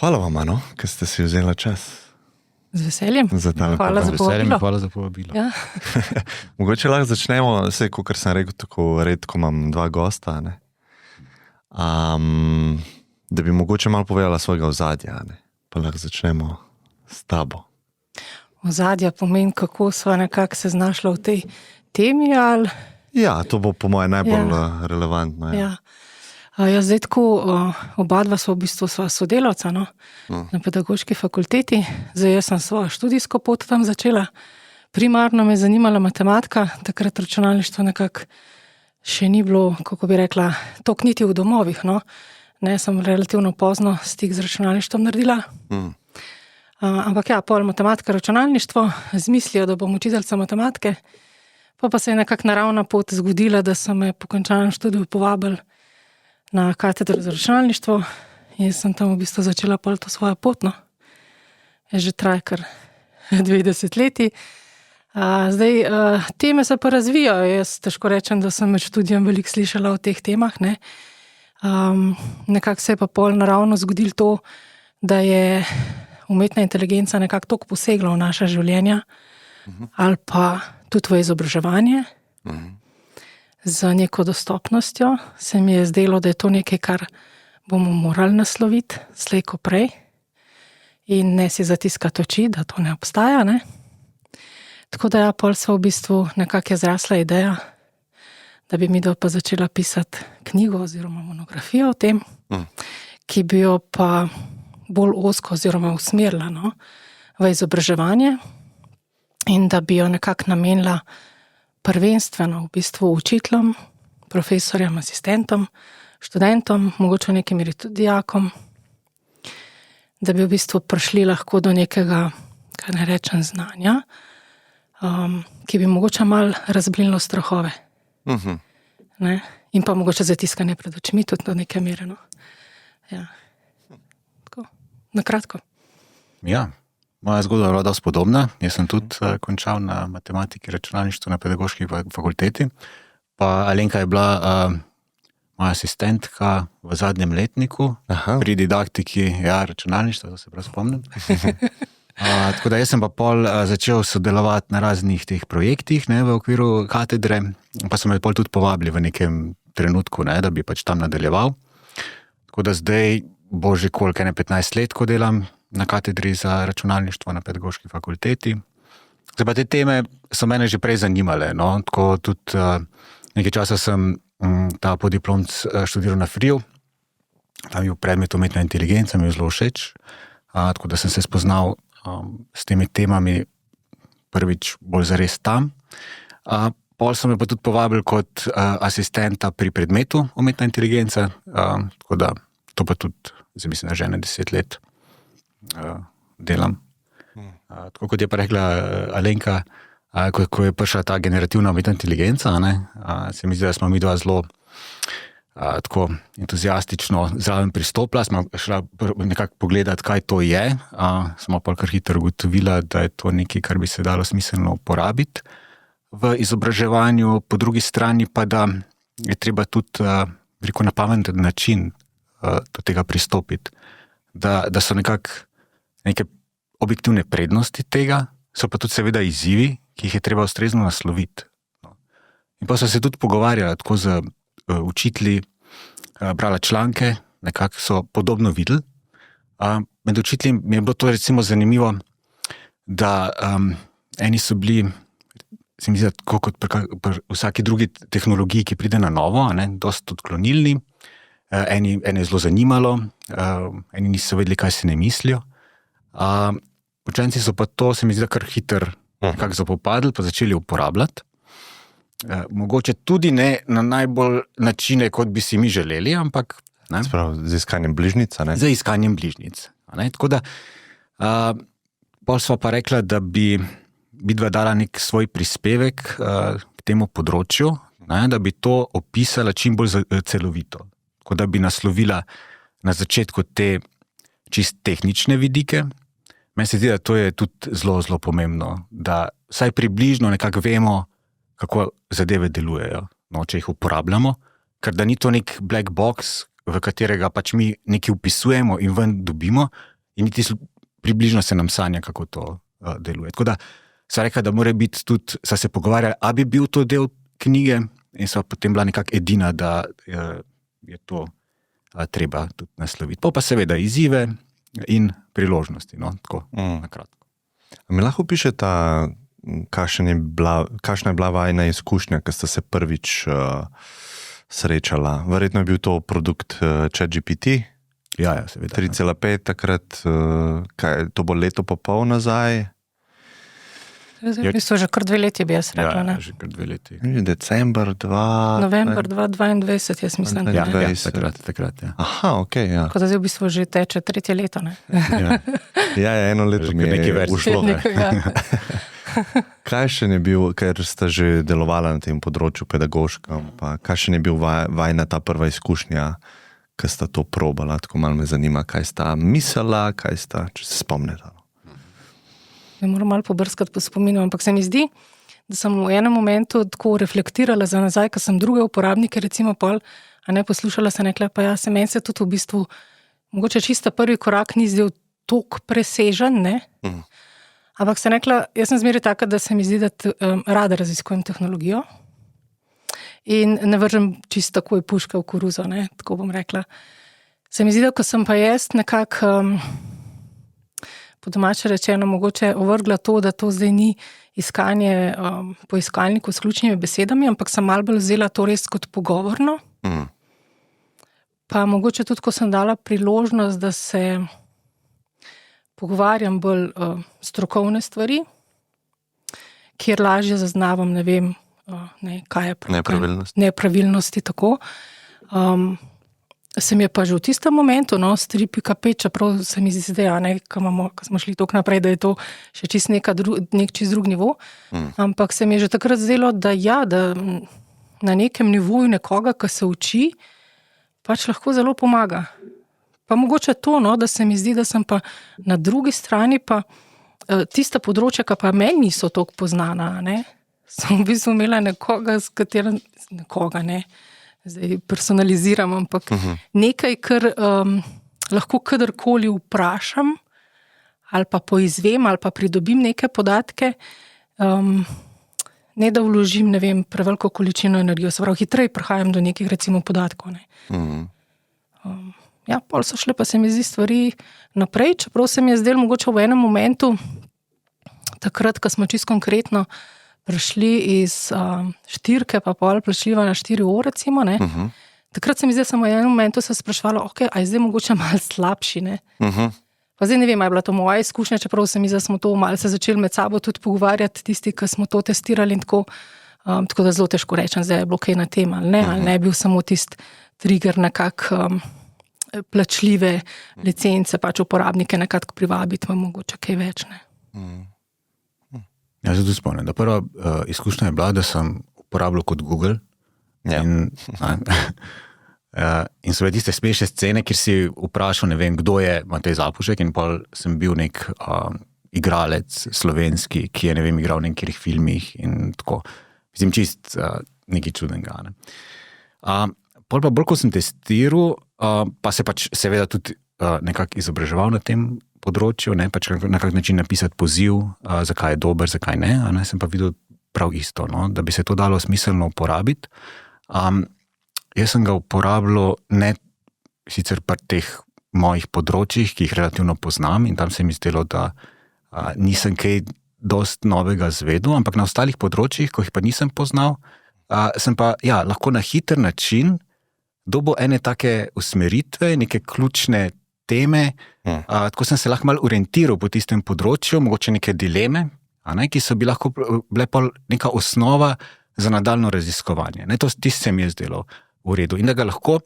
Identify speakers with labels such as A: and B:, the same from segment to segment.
A: Hvala vam, ker ste si vzeli čas.
B: Z veseljem.
A: Hvala
C: za povabilo.
B: Ja.
A: Mogoče lahko začnemo, kot sem rekel, tako redko imam dva gosta, ne? Da bi mogoče malo povedala svojega ozadja, ne? Pa lahko začnemo s tabo.
B: Ozadja pomeni, kako sva nekako se znašla v tej temi, ali?
A: Ja, to bo po moje najbolj relevantno.
B: Ja. Zdaj tako, oba dva sva v bistvu sodelavca, no? Na pedagoški fakulteti. Zdaj jaz sem svojo študijsko pot tam začela. Primarno me je zanimala matematika, takrat računalništvo nekako še ni bilo, kako bi rekla, toliko niti v domovih, no. Ne, sem relativno pozno stik z računalništvom naredila. Ampak ja, pol matematika, računalništvo, z mislijo, da bom učiteljca matematike, pa se je nekako naravna pot zgodila, da so me po končanem študiju povabili na katedro za računalništvo in sem tam v bistvu začela pol to svojo pot, no. Je že traja kar 20 leti. Zdaj, teme se pa razvijajo. Jaz težko rečem, da sem med študijem veliko slišala o teh temah, ne. Nekako se je pa pol naravno zgodilo to, da je umetna inteligenca nekako toliko posegla v naša življenja, ali pa tudi v izobraževanje. Z neko dostopnostjo se mi je zdelo, da je to nekaj, kar bomo morali nasloviti slej ko prej in ne si zatiskati oči, da to ne obstaja, ne. Tako da ja, pol sva v bistvu nekako je zrasla ideja, da bi midva pa začela pisati knjigo oziroma monografijo o tem, ki bi jo pa bolj ozko oziroma usmerila, no, v izobraževanje in da bi jo nekako namenila prvenstveno v bistvu učiteljem, profesorjem, asistentom, študentom, mogoče nekim tudi dijakom, da bi v bistvu prišli lahko do nekega, kaj ne rečem, znanja, ki bi mogoče malo razblinilo strahove. Ne? In pa mogoče zatiskanje pred očmi tudi do neke mere, no. Ja. Tako, na kratko.
C: Ja, moja zgodba je bila dosti podobna. Jaz sem tudi končal na matematiki, računalništvu na pedagoški fakulteti. Pa Alenka je bila moja asistentka v zadnjem letniku. Pri didaktiki računalništva, to se prav spomnim. Tako da jaz sem pa pol začel sodelovati na raznih teh projektih, ne, v okviru katedre, pa so me pol tudi povabili v nekem trenutku, ne, da bi pač tam nadaljeval. Tako da zdaj bo že koliko, 15 let, ko delam na katedri za računalništvo na pedagoški fakulteti. Zdaj pa te teme so mene že prej zanimale, no, tako tudi nekaj časa sem ta podiplomc študiral na FRIU, tam je predmet umetna inteligenca, mi je zelo všeč, tako da sem se spoznal s temi temami prvič bolj zares tam. Pol so me pa tudi povabili kot asistenta pri predmetu umetna inteligenca, tako da to pa tudi, zdaj mislim, da že 10 let delam. Tako kot je pa rekla Alenka, ko je prišla ta generativna umetna inteligenca, ne, se mi zdi, da smo mi dva zelo tako entuzijastično zraven pristopila, smo šla nekako pogledati, kaj to je, smo pa kar hitro ugotovila, da je to nekaj, kar bi se dalo smiselno uporabiti v izobraževanju, po drugi strani pa, da je treba tudi na pameten način do tega pristopiti, da so nekako neke objektivne prednosti tega, so pa tudi seveda izzivi, ki jih je treba ustrezno nasloviti. In pa so se tudi pogovarjali tako z učitelji, brala članke, nekako so podobno videli. Med učitelji mi je bilo to recimo zanimivo, da eni so bili, se mi zdi, tako kot pri vsaki drugi tehnologiji, ki pride na novo, dosti odklonilni, ene zelo zanimalo, eni niso vedeli, kaj se ne mislijo. Učenci so pa to, se mi zdi, kar hitro nekako zapopadli, pa začeli uporabljati. Mogoče tudi ne na najbolj načine, kot bi si mi želeli, ampak
A: z iskanjem bližnic, ne?
C: Z iskanjem bližnic. Tako da pol sva pa rekla, da bi vidva dala nek svoj prispevek k temu področju, da bi to opisala čim bolj celovito. Tako da bi naslovila na začetku te čist tehnične vidike. Meni se zdi, da to je tudi zelo, zelo pomembno, da vsaj približno nekako vemo, kako zadeve delujejo, no, če jih uporabljamo, ker da ni to nek black box, v katerega pač mi nekaj vpisujemo in ven dobimo, in niti približno se nam sanja, kako to deluje. Tako da sva rekla, da mora biti tudi, sva se pogovarjala, a bi bil to del knjige, in sva potem bila nekako edina, da je to treba tudi nasloviti. Pa seveda izzive in priložnosti, no, tako na kratko.
A: Mi lahko pišete, kakšna je bila vajna izkušnja, ko ste se prvič srečala? Verjetno je bil to produkt ChatGPT?
C: Ja, seveda.
A: 3,5 takrat, to bo leto pa pol nazaj?
B: V bistvu že kar 2 leti bi jaz rekla, ne?
C: Ja, že kar 2 leti.
A: December 2...
B: November 2022, jaz mislim.
C: Ja, takrat, ja.
A: Aha, okej, ja.
B: Tako da zdaj v bistvu že teče 3. leto, ne?
A: Ja, 1 leto mi je ušlo. Kakšen je bil, ker ste že delovala na tem področju pedagoškem, pa kakšen je bil vajna ta prva izkušnja, ko sta to probala, tako malo me zanima, kaj sta mislila, kaj sta, če se spomnite.
B: Ja, moram malo pobrskati po spominu, ampak se mi zdi, da sem v enem momentu tako reflektirala za nazaj, ko sem druge uporabnike, recimo pol, a ne poslušala, sem rekla, pa ja, meni se tudi v bistvu, mogoče čisto prvi korak ni zdel toliko presežen, ne? Ampak sem rekla, jaz sem zmeraj taka, da se mi zdi, da rada raziskujem tehnologijo in ne vržem čisto takoj puške v koruzo, ne? Tako bom rekla. Se mi zdi, da ko sem pa jaz nekako po domače rečeno mogoče ovrgla to, da to zdaj ni iskanje po iskalniku s ključnimi besedami, ampak sem malo bolj vzela to res kot pogovorno. Pa mogoče tudi, ko sem dala priložnost, da se pogovarjam bolj strokovne stvari, kjer lažje zaznavam, ne vem, kaj je nepravilnosti, tako. Se mi je pa že v tistem momentu, no, s 3.5, čeprav se mi zdi zdaj, ko smo šli toliko naprej, da je to še čist nek čist drug nivo, ampak se mi je že takrat zdelo, da ja, da na nekem nivoju nekoga, ki se uči, pač lahko zelo pomaga. Pa mogoče to, no, da se mi zdi, da sem pa na drugi strani pa tista področja, ki pa meni niso toliko poznana, ne, sem v bistvu imela nekoga, s katerim, nekoga, ne, zdaj personaliziram, ampak nekaj, kar lahko kadarkoli vprašam ali pa poizvem ali pa pridobim neke podatke, ne da vložim, ne vem, preveliko količino energijo, se pravi, hitreje prihajam do nekih recimo podatkov. Ne. Ja, pol so šle pa se mi zdi stvari naprej, čeprav se mi je zdelo mogoče v enem momentu, takrat, ko smo čisto konkretno prišli iz 4, pa pol prišljiva na 4 ure, recimo, ne. Takrat se mi zdaj samo v enem momentu se sprašvala, ok, a je zdaj mogoče malo slabši, ne. Pa zdaj ne vem, a je bila to moja izkušnja, čeprav se mi zdaj smo to malo se začeli med sabo tudi pogovarjati, tisti, ki smo to testirali in tako da zelo težko rečem, zdaj je bilo kaj na tem, ali ne bil samo tist trigger nekako plačljive licence, pač uporabnike nekako privabiti, pa mogoče kaj več, ne.
C: Ja, zato spomnim, da prva izkušnja je bila, da sem uporabljal kot Google in so bile tiste smešne scene, kjer si vprašal, ne vem, kdo je Matej Zapušek in pa sem bil nek igralec slovenski, ki je, ne vem, igral v nekih filmih in tako. Mislim, čist nekaj čudnega, ne. Pol pa bolj, ko sem testiral, pa se pač seveda tudi nekako izobraževal na tem področju, ne, pač na kak način napisati poziv, zakaj je dober, zakaj ne, sem pa videl prav isto, no, da bi se to dalo smiselno uporabiti. Jaz sem ga uporabljal ne sicer pri teh mojih področjih, ki jih relativno poznam in tam se mi zdelo, da nisem kaj dost novega zvedel, ampak na ostalih področjih, ko jih pa nisem poznal, sem pa, ja, lahko na hiter način dobil ene take usmeritve, neke ključne teme, tako sem se lahko malo orientiral po tistem področju, mogoče neke dileme, ki so bi lahko bile pa neka osnova za nadaljno raziskovanje. Tisto se mi je zdelo v redu. In da ga lahko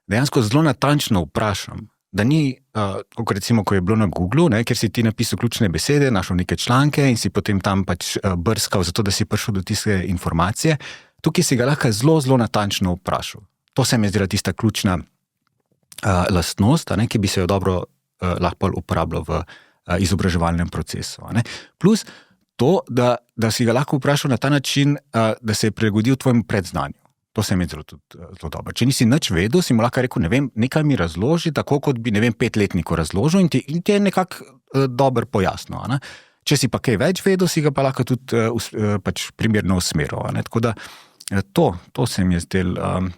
C: dejansko zelo natančno vprašam, da ni, kot recimo, ko je bilo na Google, kjer si ti napisal ključne besede, našel neke članke in si potem tam pač brskal, zato da si prišel do tiste informacije, tukaj si ga lahko zelo, zelo natančno vprašal. To se mi je zdela tista ključna lastnost, ki bi se jo dobro lahko uporabljal v izobraževalnem procesu. Plus to, da si ga lahko vprašal na ta način, da se je prilagodil tvojemu predznanju. To se mi zelo dobro. Če nisi nič vedel, si mu lahko rekel, ne vem, nekaj mi razloži, tako kot bi, 5-letniku razložil in ti je nekako dobro pojasnil. Ne? Če si pa kaj več vedel, si ga pa lahko tudi pač primerno usmeril. Tako da to se mi je zdel,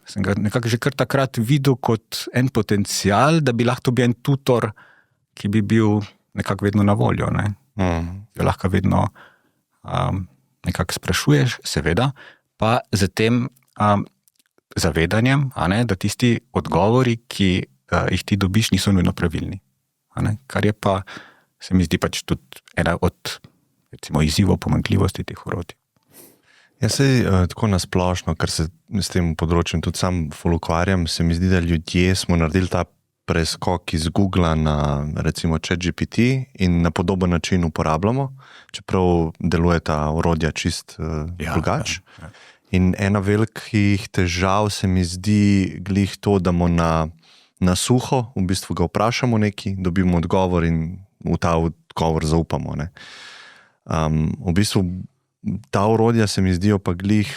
C: sem ga nekako že kar takrat videl kot en potencial, da bi lahko bil en tutor, ki bi bil nekako vedno na voljo. Ne? Jo lahko vedno nekako sprašuješ, seveda, pa zatem zavedanjem, da tisti odgovori, ki jih ti dobiš, niso nujno pravilni. Kar je pa, se mi zdi pač tudi ena od recimo izzivov pomanjkljivosti teh orodij.
A: Jaz se tako nasplošno, ker se s tem področjem tudi sam ukvarjam, se mi zdi, da ljudje smo naredili ta preskok iz Googla na recimo ChatGPT in na podoben način uporabljamo, čeprav deluje ta orodja čist drugače. Ja. In ena velikih težav se mi zdi glih to, da mu na suho, v bistvu ga vprašamo nekaj, dobimo odgovor in v ta odgovor zaupamo. Ne? V bistvu ta orodja se mi zdijo pa glih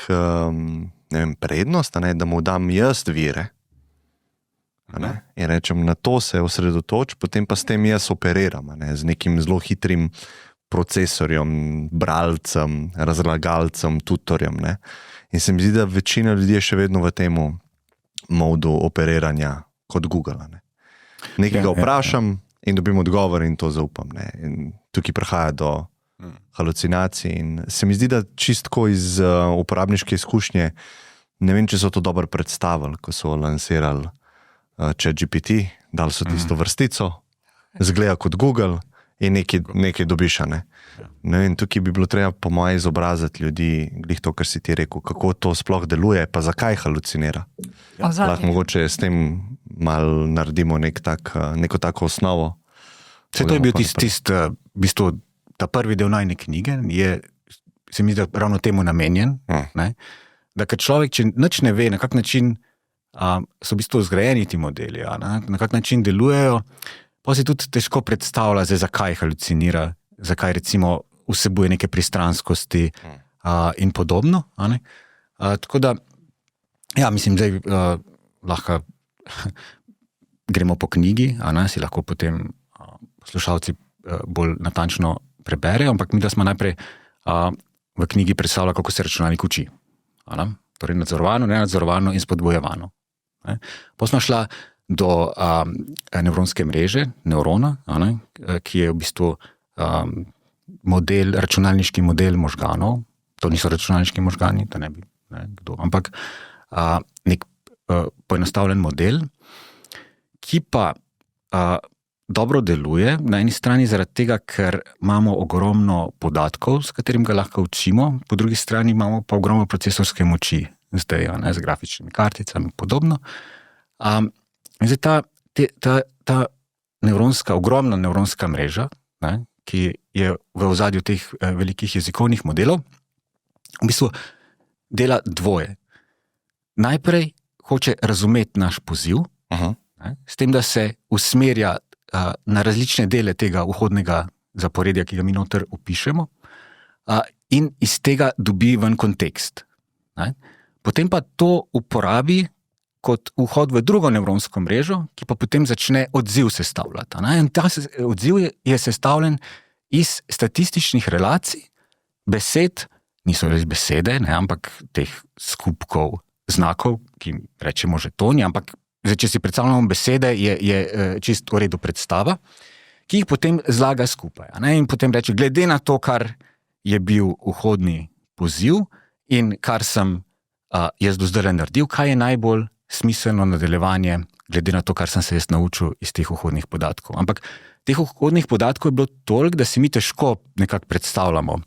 A: prednost, da mu dam jaz vire. In rečem, na to se osredotoč, potem pa s tem jaz operiram, z nekim zelo hitrim procesorjem, bralcem, razlagalcem, tutorjem. Ne? In se mi zdi, da večina ljudi je še vedno v tem modu operiranja kot Google. Ne? Nekaj ga vprašam in dobim odgovor in to zaupam. Ne? In tukaj prihaja do halucinacij. In se mi zdi, da čistko iz uporabniške izkušnje, ne vem, če so to dobro predstavili, ko so lansirali ChatGPT, dali so tisto vrstico, zgleda kot Google in nekaj dobiš. Ne vem, tukaj bi bilo treba po moje izobraziti ljudi, glih to, kar si ti rekel, kako to sploh deluje, pa zakaj halucinira. Lahko mogoče s tem malo naredimo neko tako osnovo.
C: To je bil v bistvu ta prvi del najne knjige, se mi zdi ravno temu namenjen, da kad človek, če nič ne ve, na kak način so v bistvu zgrajeni ti modeli, na kak način delujejo, pa si tudi težko predstavlja, zakaj halucinira, zakaj recimo vsebuje neke pristranskosti in podobno. Tako da, mislim, da lahko gremo po knjigi, si lahko potem poslušalci bolj natančno preberejo, ampak mi da smo najprej v knjigi predstavljali, kako se računalnik uči. Torej nadzorovano, nenadzorovano in spodbojevano. Pa smo šla do nevronske mreže, neurona, ki je v bistvu računalniški model možganov. To niso računalniški možgani, to ne bi kdo, ampak nek poenostavljen model, ki pa dobro deluje na eni strani zaradi tega, ker imamo ogromno podatkov, s katerim ga lahko učimo, po drugi strani imamo pa ogromno procesorske moči, zdaj z grafičnimi karticami in podobno. In zdaj ta ogromna nevronska mreža, ki je v ozadju teh velikih jezikovnih modelov, v bistvu dela dvoje. Najprej hoče razumeti naš poziv, s tem, da se usmerja na različne dele tega vhodnega zaporedja, ki ga mi noter opišemo, in iz tega dobi ven kontekst. Potem pa to uporabi kot vhod v drugo nevronsko mrežo, ki pa potem začne odziv sestavljati. In ta odziv je sestavljen iz statističnih relacij, besed, niso res besede, ampak teh skupkov znakov, ki rečemo žetoni, ampak zdaj, če si predstavljamo besede, je čist v redu predstava, ki jih potem zlaga skupaj. In potem reče, glede na to, kar je bil vhodni poziv in kar sem jaz do zdaj naredil, kaj je najbolj smiselno nadaljevanje, glede na to, kar sem se jaz naučil iz teh vhodnih podatkov. Ampak teh vhodnih podatkov je bilo toliko, da si mi težko nekako predstavljamo,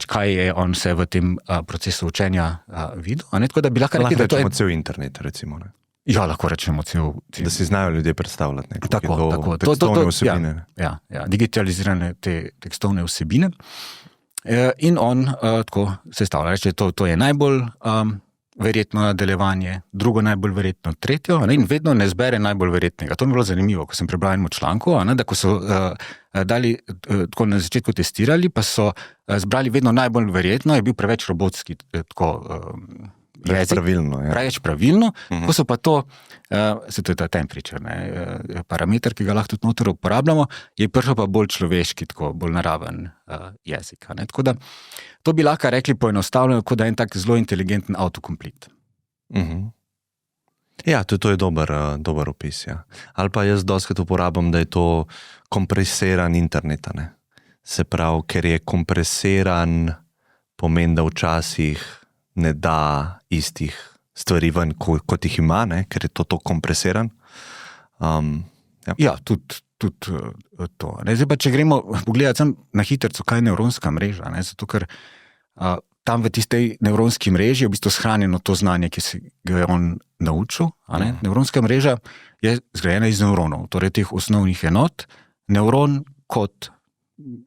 C: kaj je on se v tem procesu učenja videl. Tako da bi lahko rekli, da to je
A: cel internet, recimo. Ne?
C: Ja, lahko rečemo cel...
A: Da si znajo ljudje predstavljati
C: tako.
A: Tekstovne vsebine.
C: Ja, digitalizirane te tekstovne vsebine. In on tako sestavlja, reče, to je najbolj verjetno nadaljevanje, drugo najbolj verjetno tretjo, in vedno ne zbere najbolj verjetnega. To mi je bilo zanimivo, ko sem prebral enemu članku, da ko so dali, tako na začetku testirali, pa so zbrali vedno najbolj verjetno, je bil preveč robotski, tako jezik.
A: Pravilno, ja.
C: Preveč pravilno, ko so pa to, se to je ta temperature, parameter, ki ga lahko tudi noter uporabljamo, je prišel pa bolj človeški, tako bolj naraven jezik. Tako da to bi lahko rekli poenostavljeno, kot da je en tak zelo inteligenten autocomplete.
A: Ja, to je dober opis. Ja. Ali pa jaz dostikrat uporabljam, da je to kompresiran internet. Ne? Se pravi, ker je kompresiran, pomeni, da včasih ne da istih stvari ven, kot jih ima, ne? Ker je to kompresiran.
C: Ja, tudi to. Zdaj pa, če gremo pogledati na hitrico, kaj je nevronska mreža, zato ker tam v tistej nevronski mreži je v bistvu shranjeno to znanje, ki se ga je on naučil. Nevronska mreža je zgrajena iz nevronov, torej teh osnovnih enot. Nevron kot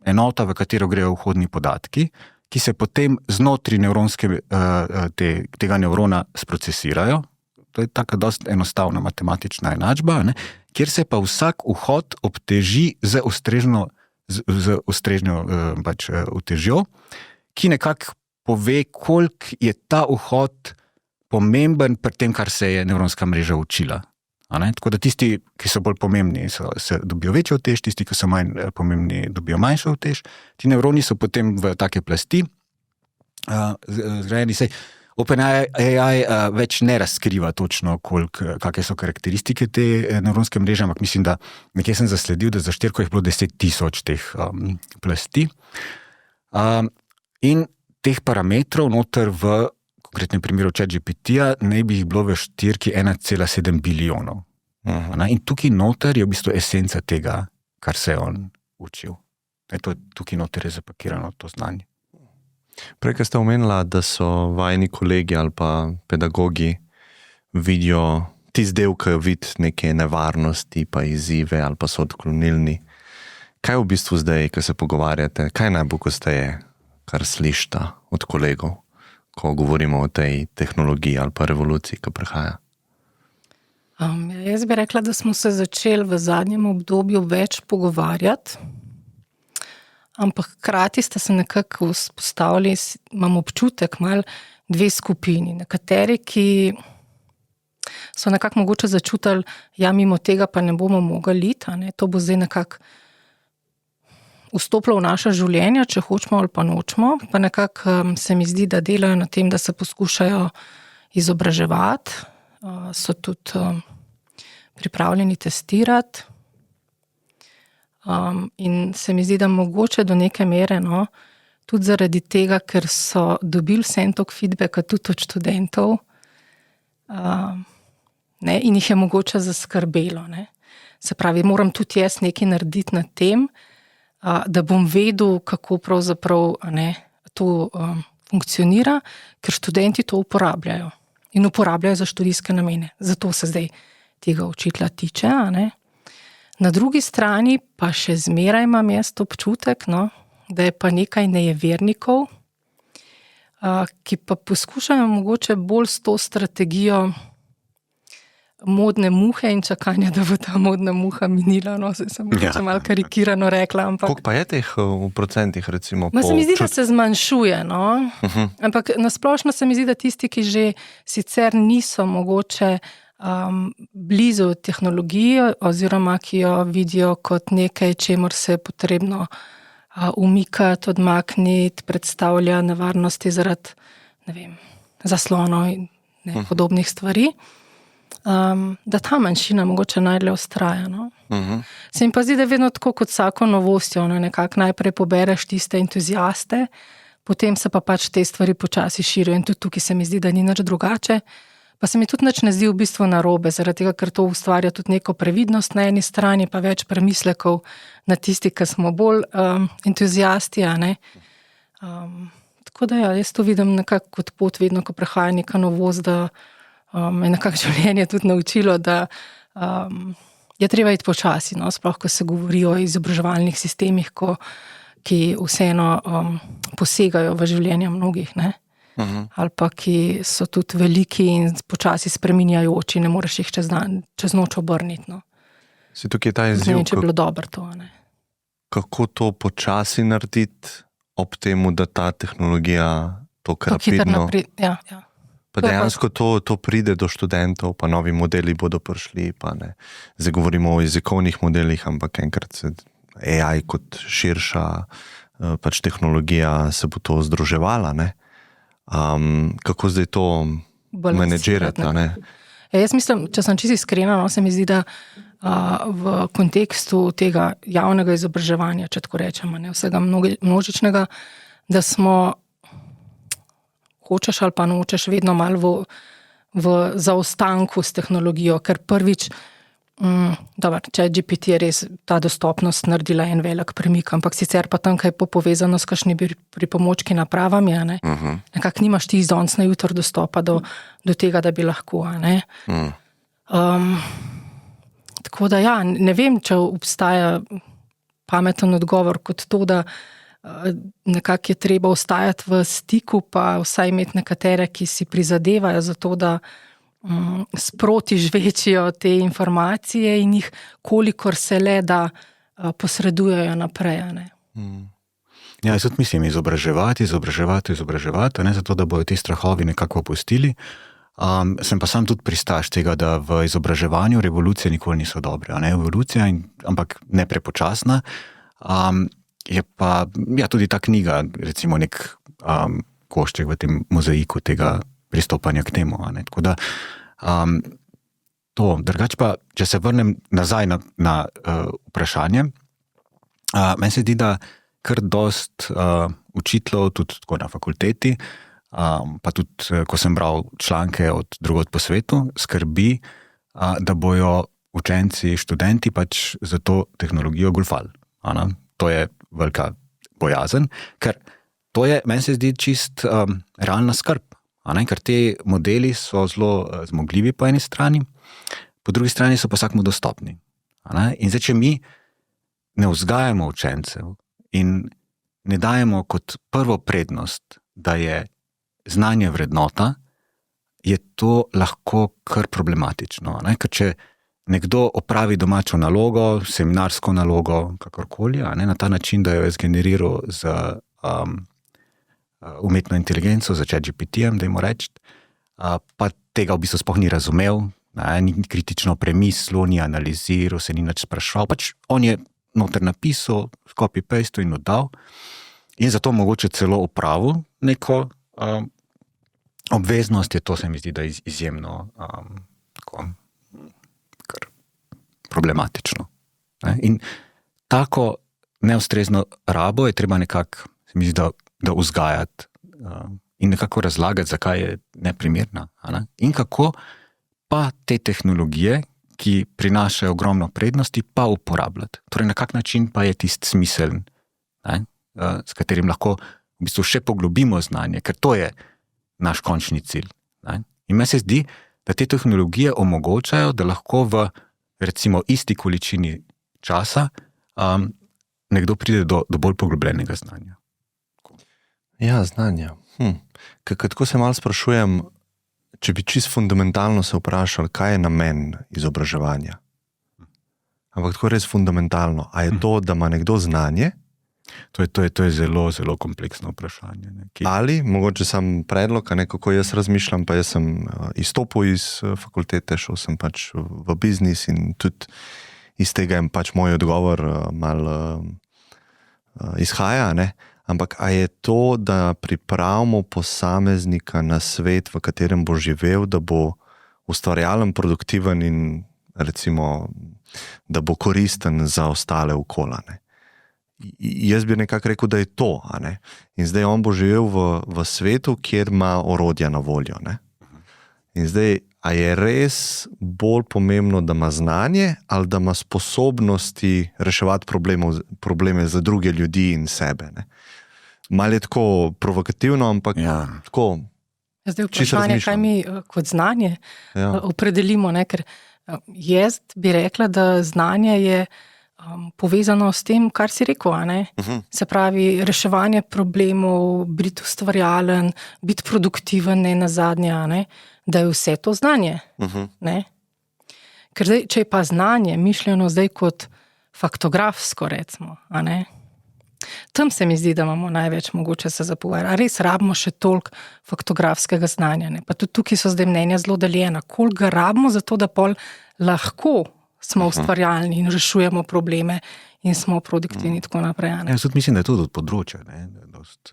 C: enota, v katero grejo vhodni podatki, ki se potem znotraj tega nevrona sprocesirajo. To je taka dosti enostavna matematična enačba, kjer se pa vsak vhod obteži z ustrežno utežjo, ki nekako pove, koliko je ta vhod pomemben pri tem, kar se je nevronska mreža učila. Tako da tisti, ki so bolj pomembni, se dobijo večjo utež, tisti, ki so manj pomembni, dobijo manjšo utež. Ti nevroni so potem v take plasti zgrajeni. OpenAI več ne razkriva točno, kakšne so karakteristike te nevronske mreže, ampak mislim, da nekje sem zasledil, da za štirko jih bilo 10,000 teh plasti. In teh parametrov noter v konkretnem primeru ChatGPT-ja naj bi jih bilo v štirki 1,7 bilijonov. In tukaj noter je v bistvu esenca tega, kar se je on učil. Tukaj noter je zapakirano to znanje.
A: Prej, ko ste omenila, da so vajni kolegi ali pa pedagogi vidijo tisti del, ki vidi neke nevarnosti pa izzive ali pa so odklonilni. Kaj v bistvu zdaj, ko se pogovarjate, kaj najpogosteje, kar slišite od kolegov, ko govorimo o tej tehnologiji ali pa revoluciji, ki prihaja?
B: Jaz bi rekla, da smo se začeli v zadnjem obdobju več pogovarjati, ampak hkrati sta se nekako vzpostavili, imam občutek, malo dve skupini. Nekateri, ki so nekako mogoče začutili, ja, mimo tega pa ne bomo mogli iti, to bo zdaj nekako vstopilo v naše življenje, če hočemo ali pa nočemo, pa nekako se mi zdi, da delajo na tem, da se poskušajo izobraževati, so tudi pripravljeni testirati. In se mi zdi, da mogoče do neke mere, tudi zaradi tega, ker so dobili tok feedbacka tudi od študentov, in jih je mogoče zaskrbelo. Se pravi, moram tudi jaz nekaj narediti na tem, da bom vedel, kako pravzaprav to funkcionira, ker študenti to uporabljajo. In uporabljajo za študijske namene. Zato se zdaj tega učitelja tiče, Na drugi strani pa še zmeraj imam jaz občutek, da je pa nekaj nejevernikov, ki pa poskušajo mogoče bolj s to strategijo modne muhe in čakanja, da bo ta modna muha minila. Zdaj sem mogoče malo karikirano rekla.
A: Koliko pa je teh v procentih, recimo?
B: Se mi zdi, da se zmanjšuje. Ampak nasplošno se mi zdi, da tisti, ki že sicer niso mogoče blizu tehnologiji oziroma ki jo vidijo kot nekaj, čemur se je potrebno umikati, odmakniti, predstavlja nevarnosti zaradi, zaslonov in podobnih stvari, da ta manjšina mogoče najdlje vztraja. Se mi pa zdi, da je vedno tako kot vsako novostjo, nekako najprej pobereš tiste entuziaste, potem se pa pač te stvari počasi širijo in tudi tukaj se mi zdi, da ni nič drugače. Pa se mi tudi nič ne zdi v bistvu narobe, zaradi tega, ker to ustvarja tudi neko previdnost na eni strani, pa več premislekov na tisti, ki smo bolj entuziasti. Tako da jaz to vidim nekako kot pot, vedno, ko prihaja neka novost, da me nekako življenje tudi naučilo, da je treba iti počasi, sploh, ko se govori o izobraževalnih sistemih, ki vseeno posegajo v življenje mnogih, ali pa ki so tudi veliki in počasi spreminjajoči, ne moreš jih čez noč obrniti.
A: Si tukaj je ta izziv,
B: če je bilo dobro to.
A: Kako to počasi narediti ob temu, da ta tehnologija to rapidno...
B: Ja.
A: Pa dejansko to pride do študentov, pa novi modeli bodo prišli, pa ne. Zdaj govorimo o jezikovnih modelih, ampak enkrat se AI kot širša pač tehnologija se bo to združevala, ne. Kako zdaj to menedžirati, ne?
B: Jaz mislim, če sem čisto iskrena, se mi zdi, da v kontekstu tega javnega izobraževanja, če tako rečemo, ne, vsega množičnega, da smo hočeš ali pa nočeš vedno malo v zaostanku s tehnologijo, ker prvič, če GPT je res ta dostopnost naredila en velik premik, ampak sicer pa tam, kaj je povezano s kakšnimi pripomočki napravami, ne? Nekako nimaš ti iz danes na jutro dostopa do tega, da bi lahko, ne? Tako da ja, ne vem, če obstaja pameten odgovor kot to, da nekako je treba ostajati v stiku, pa vsaj imeti nekatere, ki si prizadevajo za to, da sproti žvečijo te informacije in jih kolikor se le da posredujejo naprej. Ne?
C: Ja, jaz tudi mislim izobraževati, ne, zato da bojo ti strahovi nekako opustili. Sem pa sam tudi pristaš tega, da v izobraževanju revolucije nikoli niso dobre. Ne? Evolucija, ampak ne prepočasna. Je pa tudi ta knjiga, recimo nek košček v tem mozaiku tega pristopanja k temu. Ne? Tako da to, drugače pa, če se vrnem nazaj na vprašanje, meni se zdi, da kar dost učiteljev, tudi tako na fakulteti, pa tudi, ko sem bral članke od drugod po svetu, skrbi, da bojo učenci, študenti pač za to tehnologijo goljufali. To je velika bojazen, ker to je, meni se zdi, čist realna skrb, ker te modeli so zelo zmogljivi po eni strani, po drugi strani so pa vsakmu dostopni. In zdaj, če mi ne vzgajamo učencev in ne dajemo kot prvo prednost, da je znanje vrednota, je to lahko kar problematično. Ker če nekdo opravi domačo nalogo, seminarsko nalogo, kakorkoli, na ta način, da jo je zgeneriral z umetno inteligenco, z ChatGPT-jem, dajmo reči, pa tega v bistvu sploh ni razumel, ni kritično premislil, ni analiziral, se ni nič spraševal, pač on je noter napisal, copy-paste in oddal in zato mogoče celo opravil neko obveznost, je to se mi zdi, da je izjemno tako problematično. In tako neustrezno rabo je treba nekako, se mi zdi, da vzgajati in nekako razlagati, zakaj je neprimerna. In kako pa te tehnologije, ki prinašajo ogromno prednosti, pa uporabljati. Torej, na kak način pa je tisti smiseln, s katerim lahko v bistvu še poglobimo znanje, ker to je naš končni cilj. In meni se zdi, da te tehnologije omogočajo, da lahko v recimo isti količini časa nekdo pride do bolj poglobljenega znanja.
A: Ja, znanja. Tako se malo sprašujem, če bi čisto fundamentalno se vprašali, kaj je namen izobraževanja. Ampak tako res fundamentalno. A je to, da ima nekdo znanje?
C: To je zelo, zelo kompleksno vprašanje.
A: Ali, mogoče sam predlog, kako jaz razmišljam, pa jaz sem izstopil iz fakultete, šel sem pač v biznis in tudi iz tega je pač moj odgovor malo izhaja, ne? Ampak a je to, da pripravimo posameznika na svet, v katerem bo živel, da bo ustvarjalen, produktiven in recimo, da bo koristen za ostale okola, ne? Jaz bi nekako rekel, da je to, ne? In zdaj on bo živel v svetu, kjer ima orodja na voljo, ne? In zdaj, a je res bolj pomembno, da ima znanje ali da ima sposobnosti reševati probleme za druge ljudi in sebe, ne? Malo je tako provokativno, ampak tako
B: zdaj vprašanje, kaj mi kot znanje opredelimo, ne? Ker jaz bi rekla, da znanje je povezano s tem, kar si rekel, ne? Se pravi, reševanje problemov, biti ustvarjalen, biti produktiven, ne nazadnje, ne? Da je vse to znanje. Ne? Ker zdaj, če je pa znanje mišljeno zdaj kot faktografsko, recimo, a ne? Tam se mi zdi, da imamo največ mogoče se zapogovarjati. A res rabimo še toliko faktografskega znanja. Ne? Pa tudi tukaj so zdaj mnenja zelo deljena. Koliko ga rabimo za to, da pol lahko smo ustvarjalni in rešujemo probleme in smo produktivni in tako naprej.
C: Ja, tudi mislim, da je tudi od področja, ne? Dost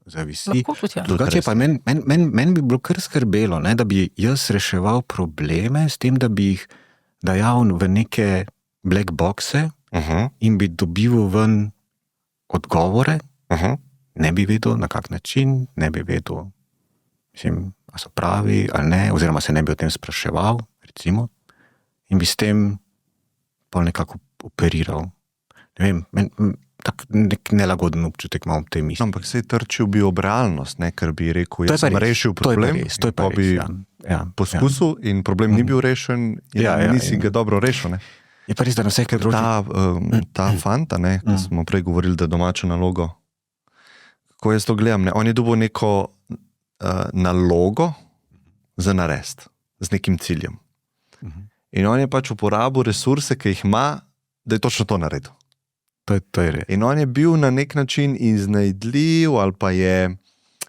C: zavisi.
B: Lahko tudi, ja.
C: Drugače pa meni bi bilo kar skrbelo, ne? Da bi jaz reševal probleme s tem, da bi jih dajal v neke black boxe in bi dobival ven odgovore, ne bi vedel, na kak način, ne bi vedel, mislim, a so pravi ali ne, oziroma se ne bi o tem spraševal, recimo, in bi s tem pa nekako operiral. Ne vem, tak nek nelagoden občutek imam v tej misli.
A: Ampak sej trčil bi ob realnost, ne, ker bi rekel, jaz sem rešil problem,
C: to je pa
A: bi poskusil in problem ni bil rešen in nisi ga dobro rešil. Ne.
C: Je pa res, da na vseh področjih.
A: Ta fanta, ne, ko smo prej govorili, da domačo nalogo, kako jaz to gledam, ne, on je dobil neko nalogo za narediti, z nekim ciljem. In on je pač uporabil resurse, ki jih ima, da je točno to naredil.
C: To je res.
A: In on je bil na nek način iznajdljiv ali pa je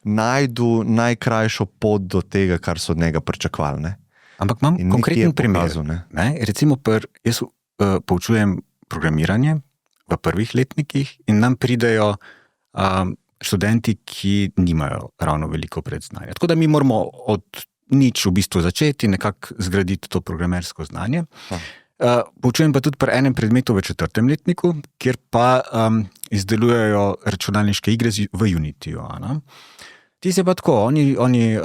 A: najdu najkrajšo pot do tega, kar so od njega pričakovali. Ne?
C: Ampak imam konkreten primer.
A: Pokazal,
C: ne? Recimo, jaz poučujem programiranje v prvih letnikih in nam pridejo študenti, ki nimajo ravno veliko predznanja. Tako da mi moramo od nič v bistvu začeti, nekako zgraditi to programersko znanje. Poučujem pa tudi pri enem predmetu v 4. letniku, kjer pa izdelujejo računalniške igre v Unityju. Ti se pa tako, oni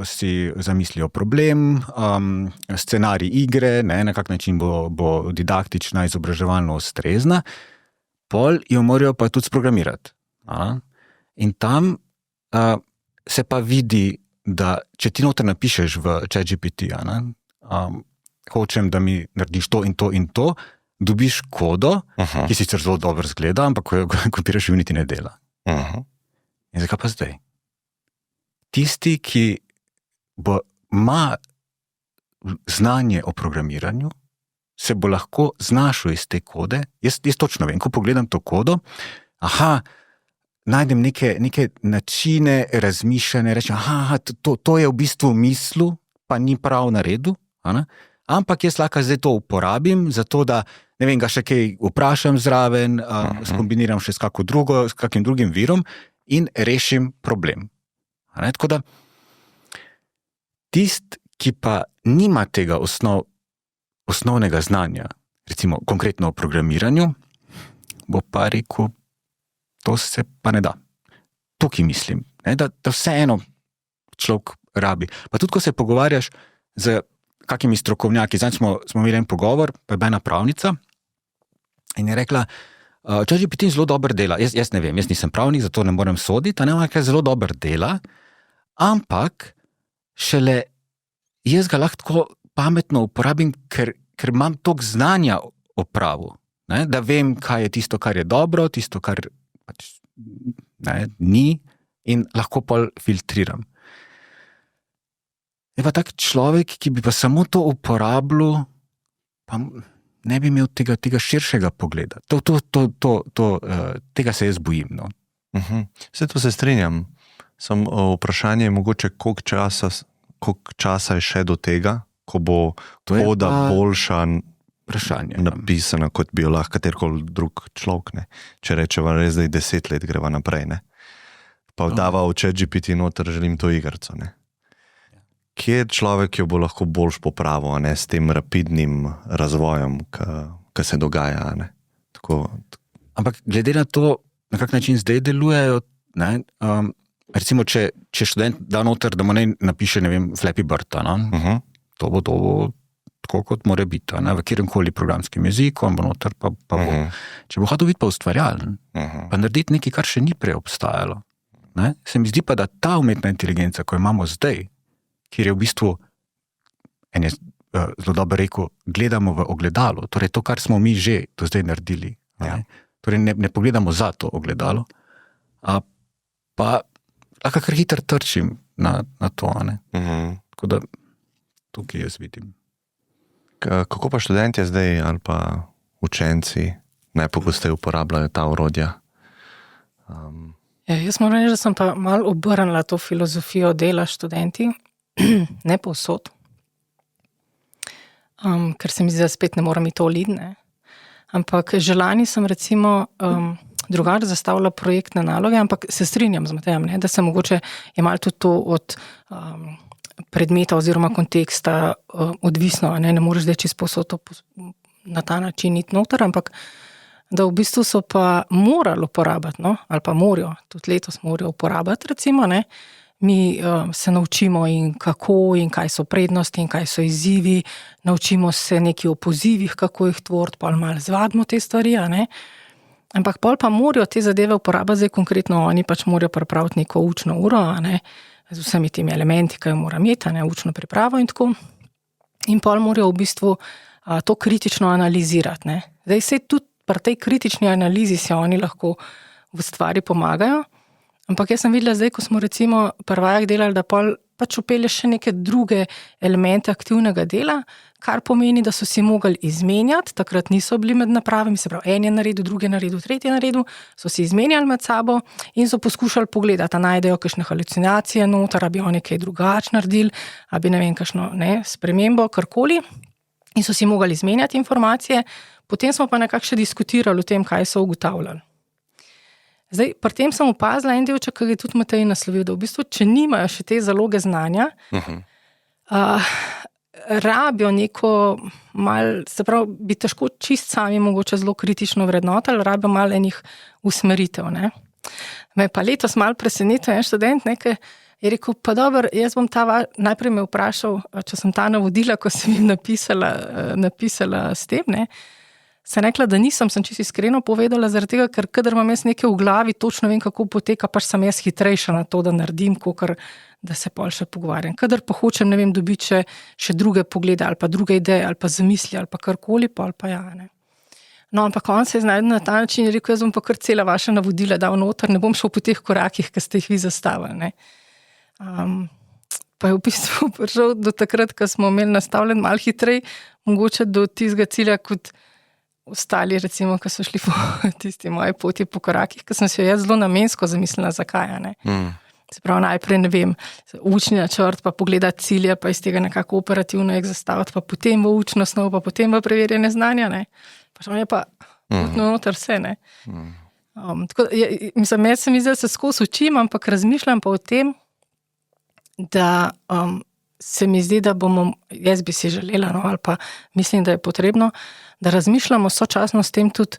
C: si zamislijo problem, scenarij igre, ne, na kak način bo didaktična, izobraževalno ustrezna, pol jo morajo pa tudi sprogramirati. In tam se pa vidi, da če ti noter napišeš v ChatGPT, hočem, da mi narediš to in to in to, dobiš kodo, ki sicer zelo dobro zgleda, ampak ko jo kopiraš v Unity ne dela. In zakaj pa zdaj? Tisti, ki ima znanje o programiranju, se bo lahko znašel iz te kode. Jaz točno vem, ko pogledam to kodo, najdem neke načine razmišljanja, rečem, to je v bistvu mislu, pa ni prav na redu, ampak jaz lahko zdaj to uporabim, zato da, ne vem, ga še kaj vprašam zraven, skombiniram še s kakim drugim virom in rešim problem. Tako da tist, ki pa nima tega osnovnega znanja, recimo konkretno o programiranju, bo pa rekel, to se pa ne da. Tukaj mislim, da vseeno človek rabi. Pa tudi, ko se pogovarjaš z kakimi strokovnjaki, zdaj smo imeli en pogovor, pa je bila ena pravnica in je rekla, ChatGPT zelo dober dela, jaz ne vem, jaz nisem pravnik, zato ne morem soditi, ampak zelo dober dela, ampak šele jaz ga lahko tako pametno uporabim, ker imam toliko znanja o pravu, da vem, kaj je tisto, kar je dobro, tisto, kar pač ni in lahko pol filtriram. Je pa tak človek, ki bi pa samo to uporabljal, pa ne bi imel tega širšega pogleda. Tega se jaz bojim. No.
A: Vse to se strinjam. Samo vprašanje je mogoče, koliko časa je še do tega, ko bo koda boljša napisana, kot bi jo lahko katerikoli drug človek. Ne? Če rečeva res, da je 10 let greva naprej. Ne? Pa vdava v ChatGPT noter, želim to igrco. Ne? Kje človek jo bo lahko boljš popravil, ne? S tem rapidnim razvojem, ki se dogaja. Ne?
C: Ampak glede na to, na kak način zdaj delujejo, recimo, če študent da noter, da mu ne napiše, ne vem, Flappy Bird, to bo tako, kot mora biti, v kjeremkoli programskem jeziku, on bo noter, pa bo. Če bo hotel biti pa ustvarjalen, pa narediti nekaj, kar še ni prej obstajalo, se mi zdi pa, da ta umetna inteligenca, ko jo imamo zdaj, kjer je v bistvu, en je zelo dobro rekel, gledamo v ogledalo, torej to, kar smo mi že do zdaj naredili. Torej ne pogledamo za to ogledalo, pa lahko kar hitro trčim na to. Tako da tukaj jaz vidim.
A: Kako pa študentje zdaj ali pa učenci najpogosteje uporabljajo ta orodja?
B: Jaz moram reči, da sem pa malo obrnila to filozofijo dela s študenti, ne povsod. Ker se mi zdi, da spet ne moram iti to lid, ne. Ampak že lani sem recimo drugače zastavila projektne naloge, ampak se strinjam z Matejem, ne, da se mogoče je malo tudi to od predmeta oziroma konteksta odvisno, ne moreš zdaj čisto povsod to na ta način iti noter, ampak da v bistvu so pa morali uporabiti, no, ali pa morajo, tudi letos morajo uporabiti, recimo, ne, mi se naučimo in kako in kaj so prednosti in kaj so izzivi, naučimo se nekaj o pozivih, kako jih tvoriti, pa malo zvadimo te stvari, ne. Ampak pol pa morajo te zadeve uporabiti, zdaj konkretno oni pač morajo pripraviti neko učno uro, ne, z vsemi temi elementi, ki jo mora imeti, ne, učno pripravo in tako. In pol morajo v bistvu to kritično analizirati, ne. Zdaj se tudi pri tej kritični analizi se oni lahko v stvari pomagajo, ampak jaz sem videla zdaj, ko smo recimo pri vajah delali, da pol pač upelješ še neke druge elemente aktivnega dela, kar pomeni, da so si mogli izmenjati, takrat niso bili med napravami, se pravi, en je naredil, drugi je naredil, tretji je naredil, so si izmenjali med sabo in so poskušali pogledati, a najdejo kakšne halucinacije noter, a bi oni kaj drugače naredili, a bi ne vem, kakšno spremembo, karkoli, in so si mogli izmenjati informacije, potem smo pa nekako še diskutirali o tem, kaj so ugotavljali. Zdaj, pri tem sem opazila en delček, ki je tudi Matej naslovil, da v bistvu, če nimajo še te zaloge znanja, rabijo neko se pravi, bi težko čist sami mogoče zelo kritično vrednotili, rabijo malo enih usmeritev, ne. Me pa letos malo presenetil en študent, ki je rekel, pa dobro, jaz bom najprej me vprašal, če sem ta navodila, ko sem jim napisala s tem, ne, sem rekla, da nisem, sem čisto iskreno povedala, zaradi tega, ker kadar imam jaz nekaj v glavi, točno vem, kako poteka, pač sem jaz hitrejša na to, da naredim, kakor da se pol še pogovarjam. Kadar pa hočem, ne vem, dobiti še druge poglede, ali pa druge ideje, ali pa zamisli, ali pa karkoli, pol pa ja, ne. No, ampak on se je znašel na ta način in rekel, jaz bom pa kar cela vaša navodila dal noter, ne bom šel po teh korakih, ki ste jih vi zastavili, ne. Pa je v bistvu prišel do takrat, ko smo imeli nastavljen malo hitrej, mogoče do tistega cilja, kot ostali, recimo, ko so šli po tisti moji poti po korakih, ko sem se jaz zelo namensko zamislila, zakaj, ne. Se pravi, najprej, ne vem, učni načrt, pa pogledati cilje, pa iz tega nekako operativno jih zastaviti, pa potem v učno snov, pa potem v preverjene znanja, ne. Pa še on je pa noter vse, ne. Tako, mislim, jaz se mi zdaj se skozi učim, ampak razmišljam pa o tem, da se mi zdi, da jaz bi si želela, no, ali pa mislim, da je potrebno, da razmišljamo sočasno s tem tudi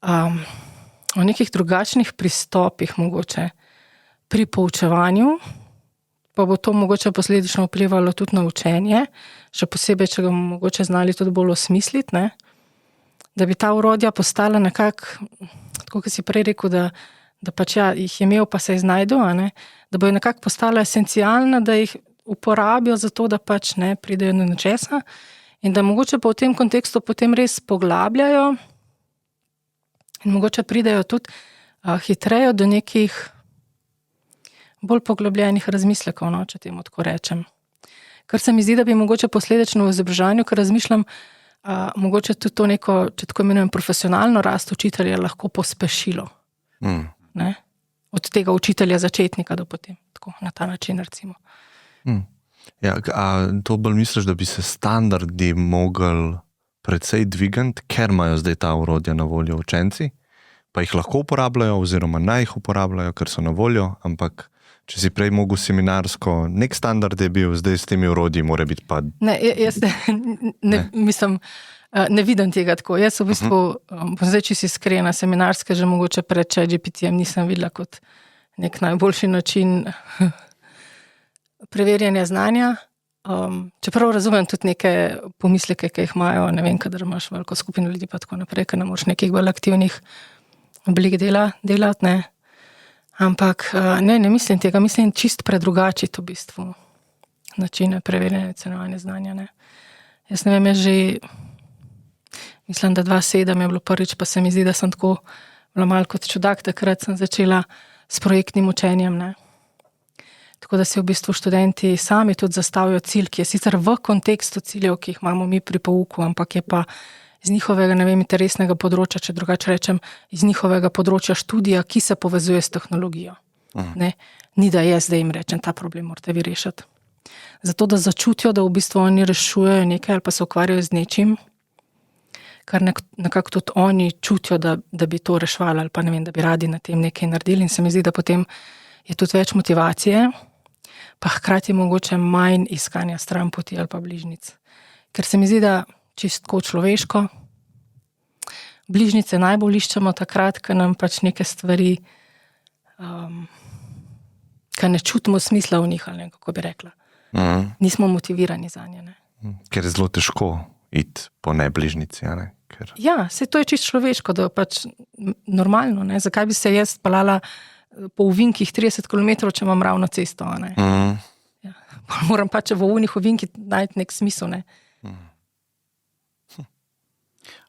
B: o nekih drugačnih pristopih mogoče pri poučevanju, pa bo to mogoče posledično vplivalo tudi na učenje, še posebej, če ga bomo mogoče znali tudi bolj osmisliti, ne, da bi ta orodja postala nekako, tako kot si prej rekel, da pač ja, jih je imel, pa se je znajdel, a ne, da bojo nekako postala esencialna, da jih uporabijo za to, da pač ne pridejo na nečesa in da mogoče pa v tem kontekstu potem res poglabljajo in mogoče pridejo tudi hitreje do nekih bolj poglobljenih razmislekov, no, če temu tako rečem. Kar se mi zdi, da bi mogoče posledično v izobraževanju, ker razmišljam, mogoče tudi to neko, če tako imenujem, profesionalno rast učitelja lahko pospešilo. Ne? Od tega učitelja začetnika do potem, tako na ta način recimo.
A: Ja, a to bolj misliš, da bi se standardi mogli precej dvigati, ker imajo zdaj ta orodja na voljo učenci, pa jih lahko uporabljajo oziroma naj jih uporabljajo, ker so na voljo, ampak če si prej mogel seminarsko, nek standard je bil, zdaj s temi orodji mora biti pa...
B: Ne, jaz mislim, ne vidim tega tako. Jaz v bistvu, zdaj, če si iskrena, seminarske že mogoče pred ChatGPT-jem nisem videla kot nek najboljši način preverjanja znanja. Čeprav razumem tudi neke pomisleke, ki jih imajo, ne vem, kadar imaš veliko skupino ljudi pa tako naprej, ker ne moraš nekih bolj aktivnih oblik delati, ne. Ampak ne mislim tega, mislim čist predrugačiti v bistvu načine preverjanja ocenjevanja znanja, ne. Jaz ne vem, mislim, da 2007 je bilo prvič, pa se mi zdi, da sem tako bila malo kot čudak, takrat sem začela s projektnim učenjem, ne. Tako da si v bistvu študenti sami tudi zastavijo cilj, ki je sicer v kontekstu ciljev, ki jih imamo mi pri pouku, ampak je pa iz njihovega, ne vem, interesnega področja, če drugače rečem, iz njihovega področja študija, ki se povezuje s tehnologijo. Ne? Ni, da jaz zdaj jim rečem, ta problem morate vi rešiti. Zato, da začutijo, da v bistvu oni rešujejo nekaj ali pa se ukvarjajo z nečim, kar nekako tudi oni čutijo, da bi to rešvali ali pa ne vem, da bi radi na tem nekaj naredili, in se mi zdi, da potem je tudi več motivacije, pa hkrati mogoče manj iskanja stranpoti ali pa bližnjic. Ker se mi zdi, da čistko človeško, bližnjice najbolj iščemo takrat, ko nam pač neke stvari, ko ne čutimo smisla v njih, ali ne, kako bi rekla. Nismo motivirani za nje. Ne?
A: Ker je zelo težko iti po nebližnici, a ne?
B: Ja, se to je čisto človeško, da pač normalno, ne? Zakaj bi se jaz pelala po ovinkih 30 km, če imam ravno cesto, a ne? Ja. Moram pač v ovinih ovinkih najti nek smisel, ne?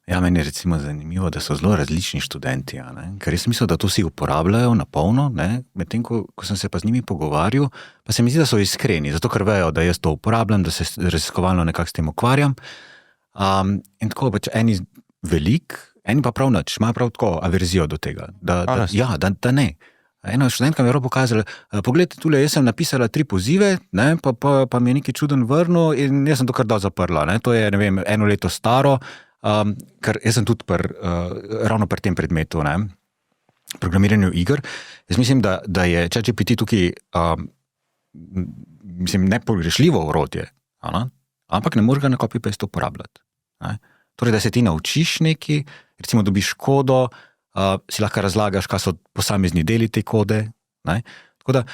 C: Ja, meni je recimo zanimivo, da so zelo različni študenti, ker jaz mislim, da to si uporabljajo na polno, medtem ko sem se pa z njimi pogovarjal, pa se mi zdi, da so iskreni, zato ker vejo, da jaz to uporabljam, da se raziskovalno nekako s tem ukvarjam. In tako pač eni velik, eni pa prav nič, imajo prav tako averzijo do tega, da ne. Ena študentka mi je pokazala, poglejte tule, jaz sem napisala 3 pozive, ne, pa mi je nekaj čuden vrnil in jaz sem to kar dal zaprla. Ne. To je, ne vem, 1 leto staro, ker jaz sem tudi ravno pri tem predmetu, ne, programiranju iger. Jaz mislim, da je ChatGPT tukaj nepogrešljivo orodje, ampak ne moreš ga na copy-paste uporabljati. Ne. Torej, da se ti naučiš nekaj, recimo dobiš kodo, si lahko razlagaš, kaj so posamezni deli te kode. Ne. Tako da,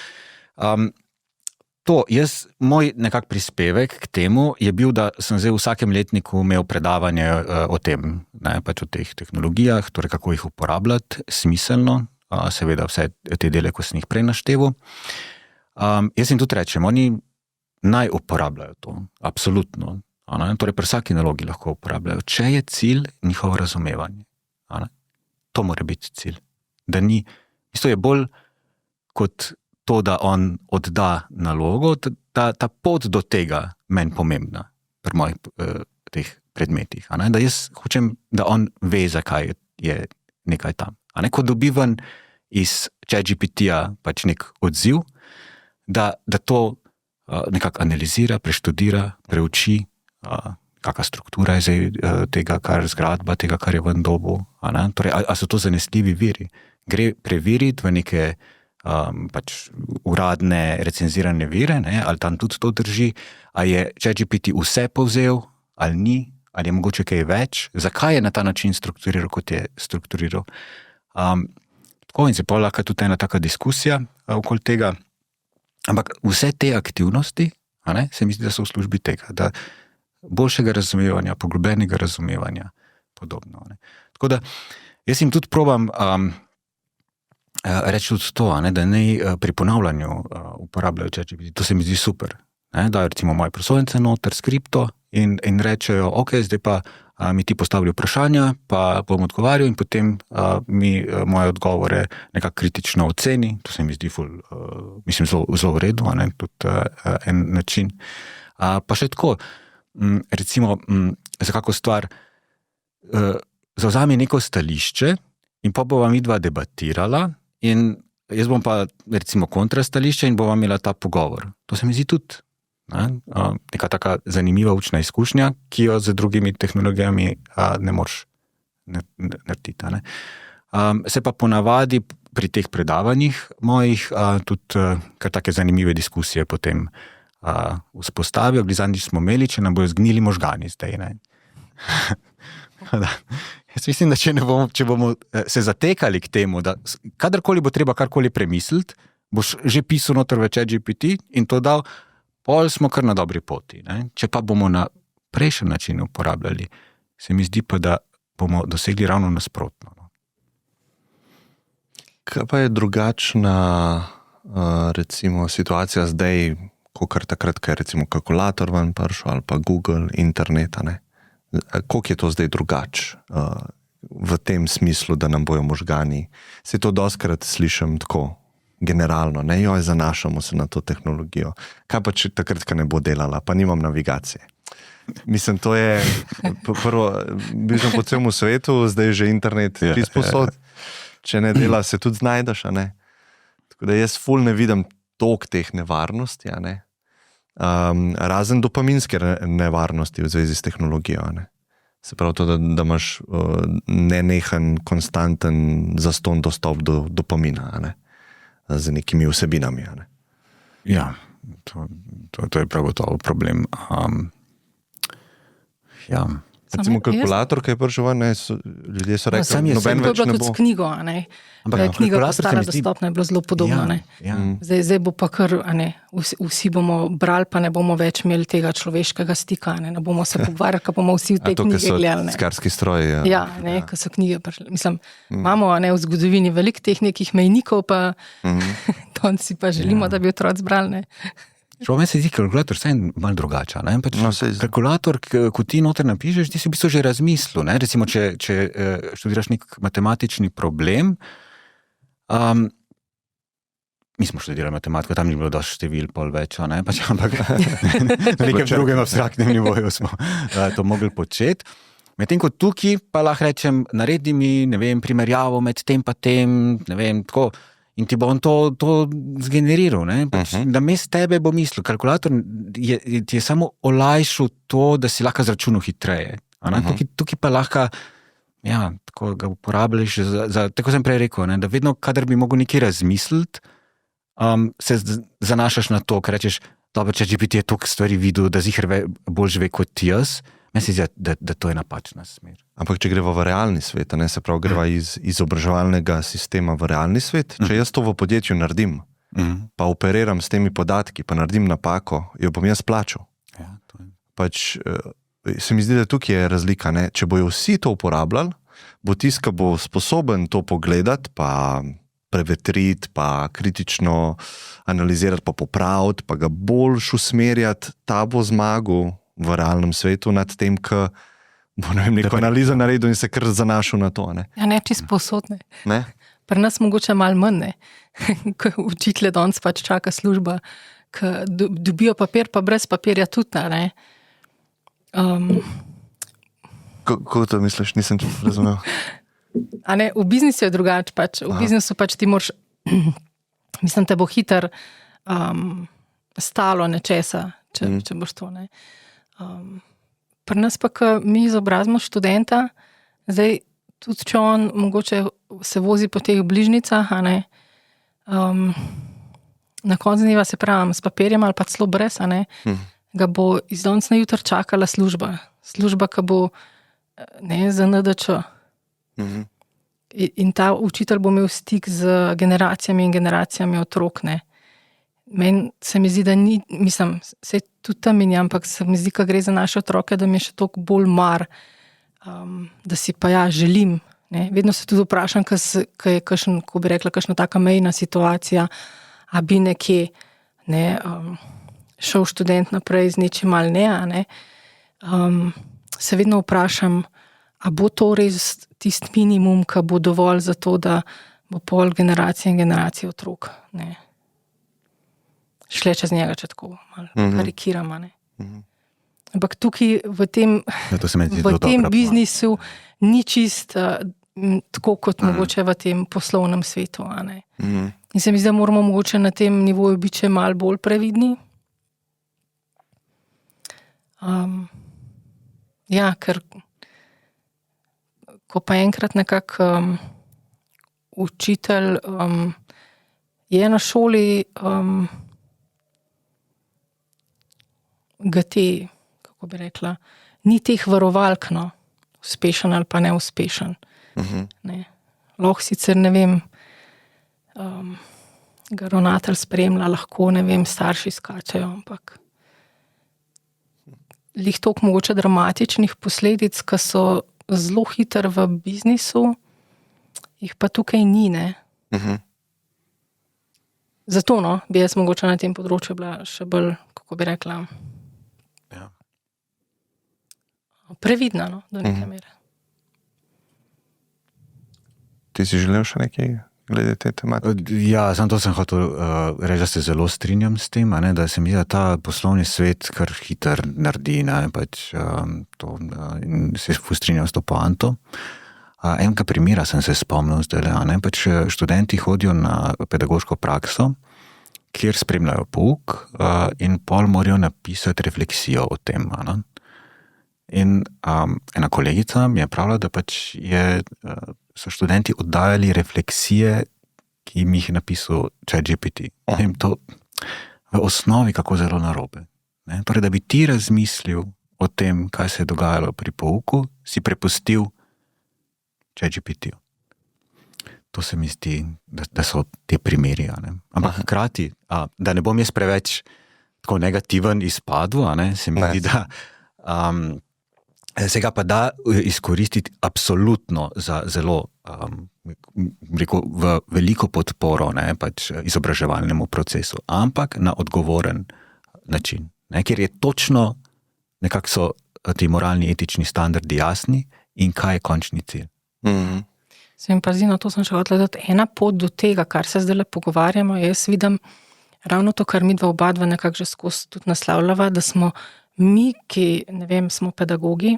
C: moj nekak prispevek k temu je bil, da sem zdaj v vsakem letniku imel predavanje o tem, ne, pač o teh tehnologijah, torej kako jih uporabljati smiselno, seveda vse te dele, ko sem jih prej našteval. Jaz jim tudi rečem, oni naj uporabljajo to, absolutno. Torej, pri vsaki nalogi lahko uporabljajo, če je cilj njihovo razumevanje. To mora biti cilj. Da ni, isto je bolj kot to, da on odda nalogo, ta pot do tega meni pomembna pri mojih teh predmetih. Da jaz hočem, da on ve, zakaj je nekaj tam. Ko dobivam iz ChatGPT-ja pač nek odziv, da to nekako analizira, preštudira, preuči, kakšna struktura je zdaj tega, kar zgradba, tega, kar je ven dobu. Torej, a so to zanesljivi viri? Gre preveriti v neke pač uradne recenzirane vire, ne? Ali tam tudi to drži, ali je ChatGPT vse povzel, ali ni, ali je mogoče kaj več, zakaj je na ta način strukturiral, kot je strukturiral. Tako in se pa lahko tudi ena taka diskusija okoli tega, ampak vse te aktivnosti, se mi zdi, da so v službi tega, da boljšega razumevanja, poglobljenega razumevanja, podobno. Ne. Tako da, jaz jim tudi probam reči tudi to, da naj pri ponavljanju uporabljajo ChatGPT. To se mi zdi super. Dajo recimo moje prosojnice noter, skripto in rečejo, ok, zdaj pa mi ti postavljajo vprašanja, pa bom odgovarjal in potem mi moje odgovore nekako kritično oceni. To se mi zdi zelo v redu, tudi en način. Pa še tako, recimo, za kako stvar zavzame neko stališče in pa bova midva debatirala in jaz bom pa recimo kontrastališče in bova imela ta pogovor. To se mi zdi tudi neka taka zanimiva učna izkušnja, ki jo z drugimi tehnologijami ne moreš narediti. Se pa ponavadi pri teh predavanjih mojih tudi kar take zanimive diskusije potem vzpostavijo, glizanji smo imeli, če nam bojo zgnili možgani zdaj. Jaz mislim, da če bomo se zatekali k temu, da kadarkoli bo treba karkoli premisliti, boš že pisal noter v ChatGPT in to dal, pol smo kar na dobri poti. Ne? Če pa bomo na prejšnji način uporabljali, se mi zdi pa, da bomo dosegli ravno nasprotno.
A: Kaj pa je drugačna recimo situacija zdaj, kakor takrat, ko je recimo kalkulator ven prišel ali pa Google, interneta, ne? Koliko je to zdaj drugač v tem smislu, da nam bojo možgani? Se to dostkrat slišim tako generalno, ne, joj, zanašamo se na to tehnologijo. Kaj pa če takrat, ko ne bo delala, pa nimam navigacije? Mislim, to je prvo, bil sem po celem svetu, zdaj je že internet prisposod. Če ne dela, se tudi znajdeš, a ne. Tako da jaz ful ne vidim toliko teh nevarnosti, a ne. Razen dopaminske nevarnosti v zvezi s tehnologijo, a ne. Se pravi to, da imaš nenehen, konstanten zaston dostop do dopamina, a ne. Z nekimi vsebinami, a ne.
C: Ja, to je prav gotovo problem. Ja.
A: Recimo kalkulator, ki je prišel ven, ljudje so rekli, noben več ne bo.
B: To je bilo tudi s knjigo, a ne.
C: Ampak
B: Knjiga
C: kalkulator
B: postala
C: se mi zdi-
B: dostopna, je bilo zelo podobno, ne.
C: Ja.
B: Zdaj bo pa kar, a ne, vsi bomo brali, pa ne bomo več imeli tega človeškega stika, ne bomo se pogovarjali, ko bomo vsi v te
A: To, ki
B: knjige
A: so
B: gledali, ne.
A: tiskarski stroji.
B: Ja, ne, ko so knjige prišle. Mislim, imamo, a ne, v zgodovini veliko teh nekih mejnikov, pa danes si pa želimo, da bi otroci brali, ne.
C: Čeprav meni se zdi kalkulator vsaj malo drugačen. Pač
A: No, saj-
C: kalkulator, ko ti noter napišeš, ti si v bistvu že razmislil. Ne? Recimo, če študiraš nek matematični problem, mi smo študirali matematiko, tam ni bilo dosti števil, pol več, a ne? Pač, ampak na nekem drugem abstraktnem nivoju smo to mogli početi. Medtem ko tukaj pa lahko rečem, naredi mi, ne vem, primerjavo med tem pa tem, ne vem, tako. In ti bo on to zgeneriral. Namesto tebe bo mislil. Kalkulator ti je samo olajšal to, da si lahko zračunal hitreje. Tukaj pa lahko tako ga uporabljaš tako sem prej rekel, da vedno, kadar bi mogel nekaj razmisliti, se zanašaš na to, ker rečeš, dobro, če GPT je toliko stvari videl, da ziher bolj ve kot jaz, meni se zdi, da to je napačna smer.
A: Ampak če greva v realni svet, ne, se pravi, greva iz izobraževalnega sistema v realni svet, če jaz to v podjetju naredim, pa operiram s temi podatki, pa naredim napako, jo bom jaz plačal.
C: Ja, to je.
A: Pač se mi zdi, da tukaj je razlika, ne. Če bojo vsi to uporabljali, bo tisti, ki bo sposoben to pogledati, pa prevetriti, pa kritično analizirati, pa popraviti, pa ga boljš usmerjati, ta bo zmagal v realnem svetu nad tem, ki bo neko analizo naredil in se kar zanašal na to. Ne?
B: Ja, ne, čisto povsod, ne.
A: Ne?
B: Pri nas mogoče malo manj, ne. Ko učitelje danes pač čaka služba, ko dobijo papir, pa brez papirja tudi, ne.
A: Kako to misliš? Nisem čisto razumel.
B: A ne, v biznisu je drugače pač. V biznisu pač ti moraš, mislim, te bo hiter stalo nečesa, če boš to, ne. Pri nas pa, ko mi izobrazimo študenta, zdaj tudi, če on mogoče se vozi po teh bližnjicah, a ne, na koncu dneva, se pravim, s papirjem ali pa celo brez, a ne, ga bo iz danes na jutri čakala služba. Služba, ki bo, ne, za NDČ. In ta učitelj bo imel stik z generacijami in generacijami otrok, ne. Meni se mi zdi, da ni, mislim, se tudi tam in ampak se mi zdi, ko gre za naše otroke, da mi je še toliko bolj mar, da si pa želim. Ne. Vedno se tudi vprašam, ko je kakšen, ko bi rekla, kakšna taka mejna situacija, a bi nekje, ne, šel študent naprej z nečim ali ne, a ne. Se vedno vprašam, a bo to res tisti minimum, ki bo dovolj za to, da bo pol generacije in generacije otrok, ne. Šle čez njega, če tako malo karikiram, ne. Ampak tukaj v tem, v tem biznisu ni čist tako kot mogoče v tem poslovnem svetu, a ne. In se mi zdi, da moramo mogoče na tem nivoju biti še malo bolj previdni. Ja, ker ko pa enkrat nekako učitelj je na šoli, ga te, kako bi rekla, ni teh varovalk, no, uspešen ali pa neuspešen. Ne. Lahko sicer, ne vem, ga ravnatelj spremlja, lahko, ne vem, starši skačajo, ampak lih toliko mogoče dramatičnih posledic, ki so zelo hitro v biznisu, jih pa tukaj ni, ne. Zato, no, bi jaz mogoče na tem področju bila še bolj, kako bi rekla, previdna, no, do neke mere.
A: Ti si želel še nekaj glede te tematike?
C: Ja, samo to sem hotel reči, da se zelo strinjam s tem, a ne, da se mi zdi, da ta poslovni svet kar hiter naredi, ne, pač in se strinjam s to poanto. Enega primera sem se spomnil zdaj, ne, pač študenti hodijo na pedagoško prakso, kjer spremljajo pouk in pol morajo napisati refleksijo o tem. Ne. In ena kolegica mi je pravila, da pač so študenti oddajali refleksije, ki jim jih je napisal ChatGPT. In to v osnovi kako zelo narobe. Ne? Torej, da bi ti razmislil o tem, kaj se je dogajalo pri pouku, si prepustil ChatGPT-ju. To se mi zdi, da so te primeri. Ne? Ampak hkrati, da ne bom jaz preveč tako negativen izpadel, se mi zdi, da se ga pa da izkoristiti absolutno za zelo v veliko podporo, ne, pač izobraževalnemu procesu, ampak na odgovoren način, ne, kjer je točno nekako so ti moralni, etični standardi jasni in kaj je končni cilj.
B: Se mi pa zdi, to sem še hotela dati, ena pot do tega, kar se zdaj pogovarjamo, jaz vidim ravno to, kar mi oba nekako že skozi tudi naslavljava, da smo mi, ki, ne vem, smo pedagogi,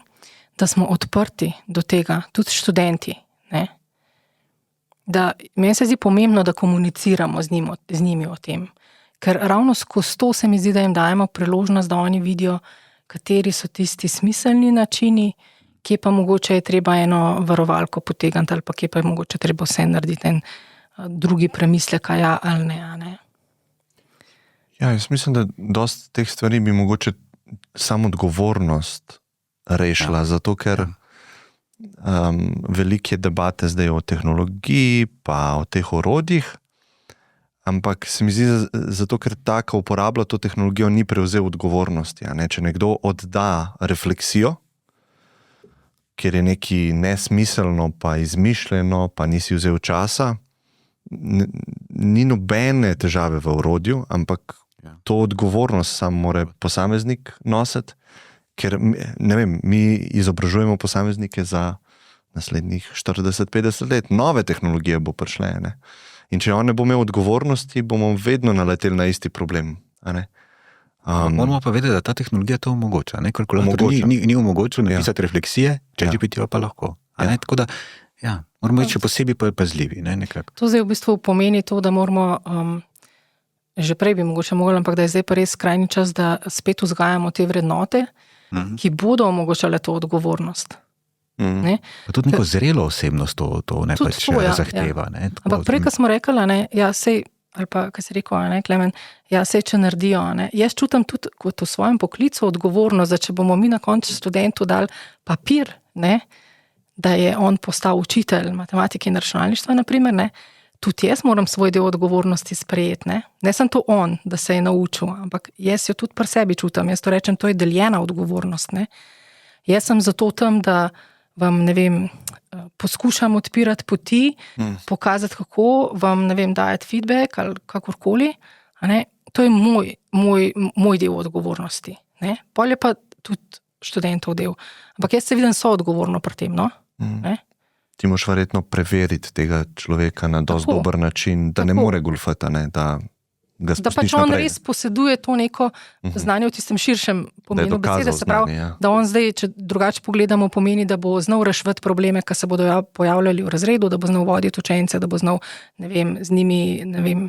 B: da smo odprti do tega, tudi študenti, ne? Da meni se zdi pomembno, da komuniciramo z njimi o tem, ker ravno skozi to se mi zdi, da jim dajemo priložnost, da oni vidijo, kateri so tisti smiselni načini, kje pa mogoče je treba eno varovalko potegniti, ali pa kje pa je mogoče treba vse narediti en drugi premislek, ja ali ne.
A: Ja, jaz mislim, da dosti teh stvari bi mogoče samo odgovornost rešila, zato ker velike debate zdaj o tehnologiji, pa o teh orodjih, ampak se mi zdi, zato ker taka uporablja to tehnologijo, ni prevzel odgovornosti. Če nekdo odda refleksijo, ker je nekaj nesmiselno, pa izmišljeno, pa nisi vzel časa, ni nobene težave v orodju, ampak to odgovornost sam mora posameznik nositi, ker, ne vem, mi izobražujemo posameznike za naslednjih 40-50 let. Nove tehnologije bo prišle, ne? In če on ne bo imel odgovornosti, bomo vedno naleteli na isti problem.
C: Moramo pa vedeti, da ta tehnologija to omogoča. Kalkulator ni omogočil napisati refleksije, ChatGPT pa lahko. Tako da, moramo biti še posebej pazljivi.
B: To zdaj v bistvu pomeni to, da moramo, že prej bi mogoče mogli, ampak da je zdaj pa res skrajni čas, da spet vzgajamo te vrednote, ki bodo omogočale to odgovornost.
C: Pa tudi neko zrelo osebnost to ne pač zahteva.
B: Ampak prej, ko smo rekli, sej, ali pa, kaj si rekel, Klemen, sej, če naredijo, jaz čutim tudi kot v svojem poklicu odgovornost, da če bomo mi na koncu študentu dali papir, da je on postal učitelj matematike in računalništva, naprimer, tudi jaz moram svoj del odgovornosti sprejeti, ne sem to on, da se je naučil, ampak jaz jo tudi pri sebi čutim, jaz to rečem, to je deljena odgovornost, Jaz sem zato tam, da vam, ne vem, poskušam odpirati poti, pokazati, kako vam, ne vem, dajati feedback ali kakorkoli, to je moj del odgovornosti, Pol je pa tudi študentov del, ampak jaz se vidim soodgovorno pri tem,
A: Ti moš verjetno preveriti tega človeka na dosti dober način, da ne more golfati, da ga spustiš naprej. Da pač on
B: res poseduje to neko znanje v tistem širšem pomenu besede, se pravi, da on zdaj, če drugače pogledamo, pomeni, da bo znal reševati probleme, ki se bodo pojavljali v razredu, da bo znal voditi učence, da bo znal, ne vem, z njimi, ne vem,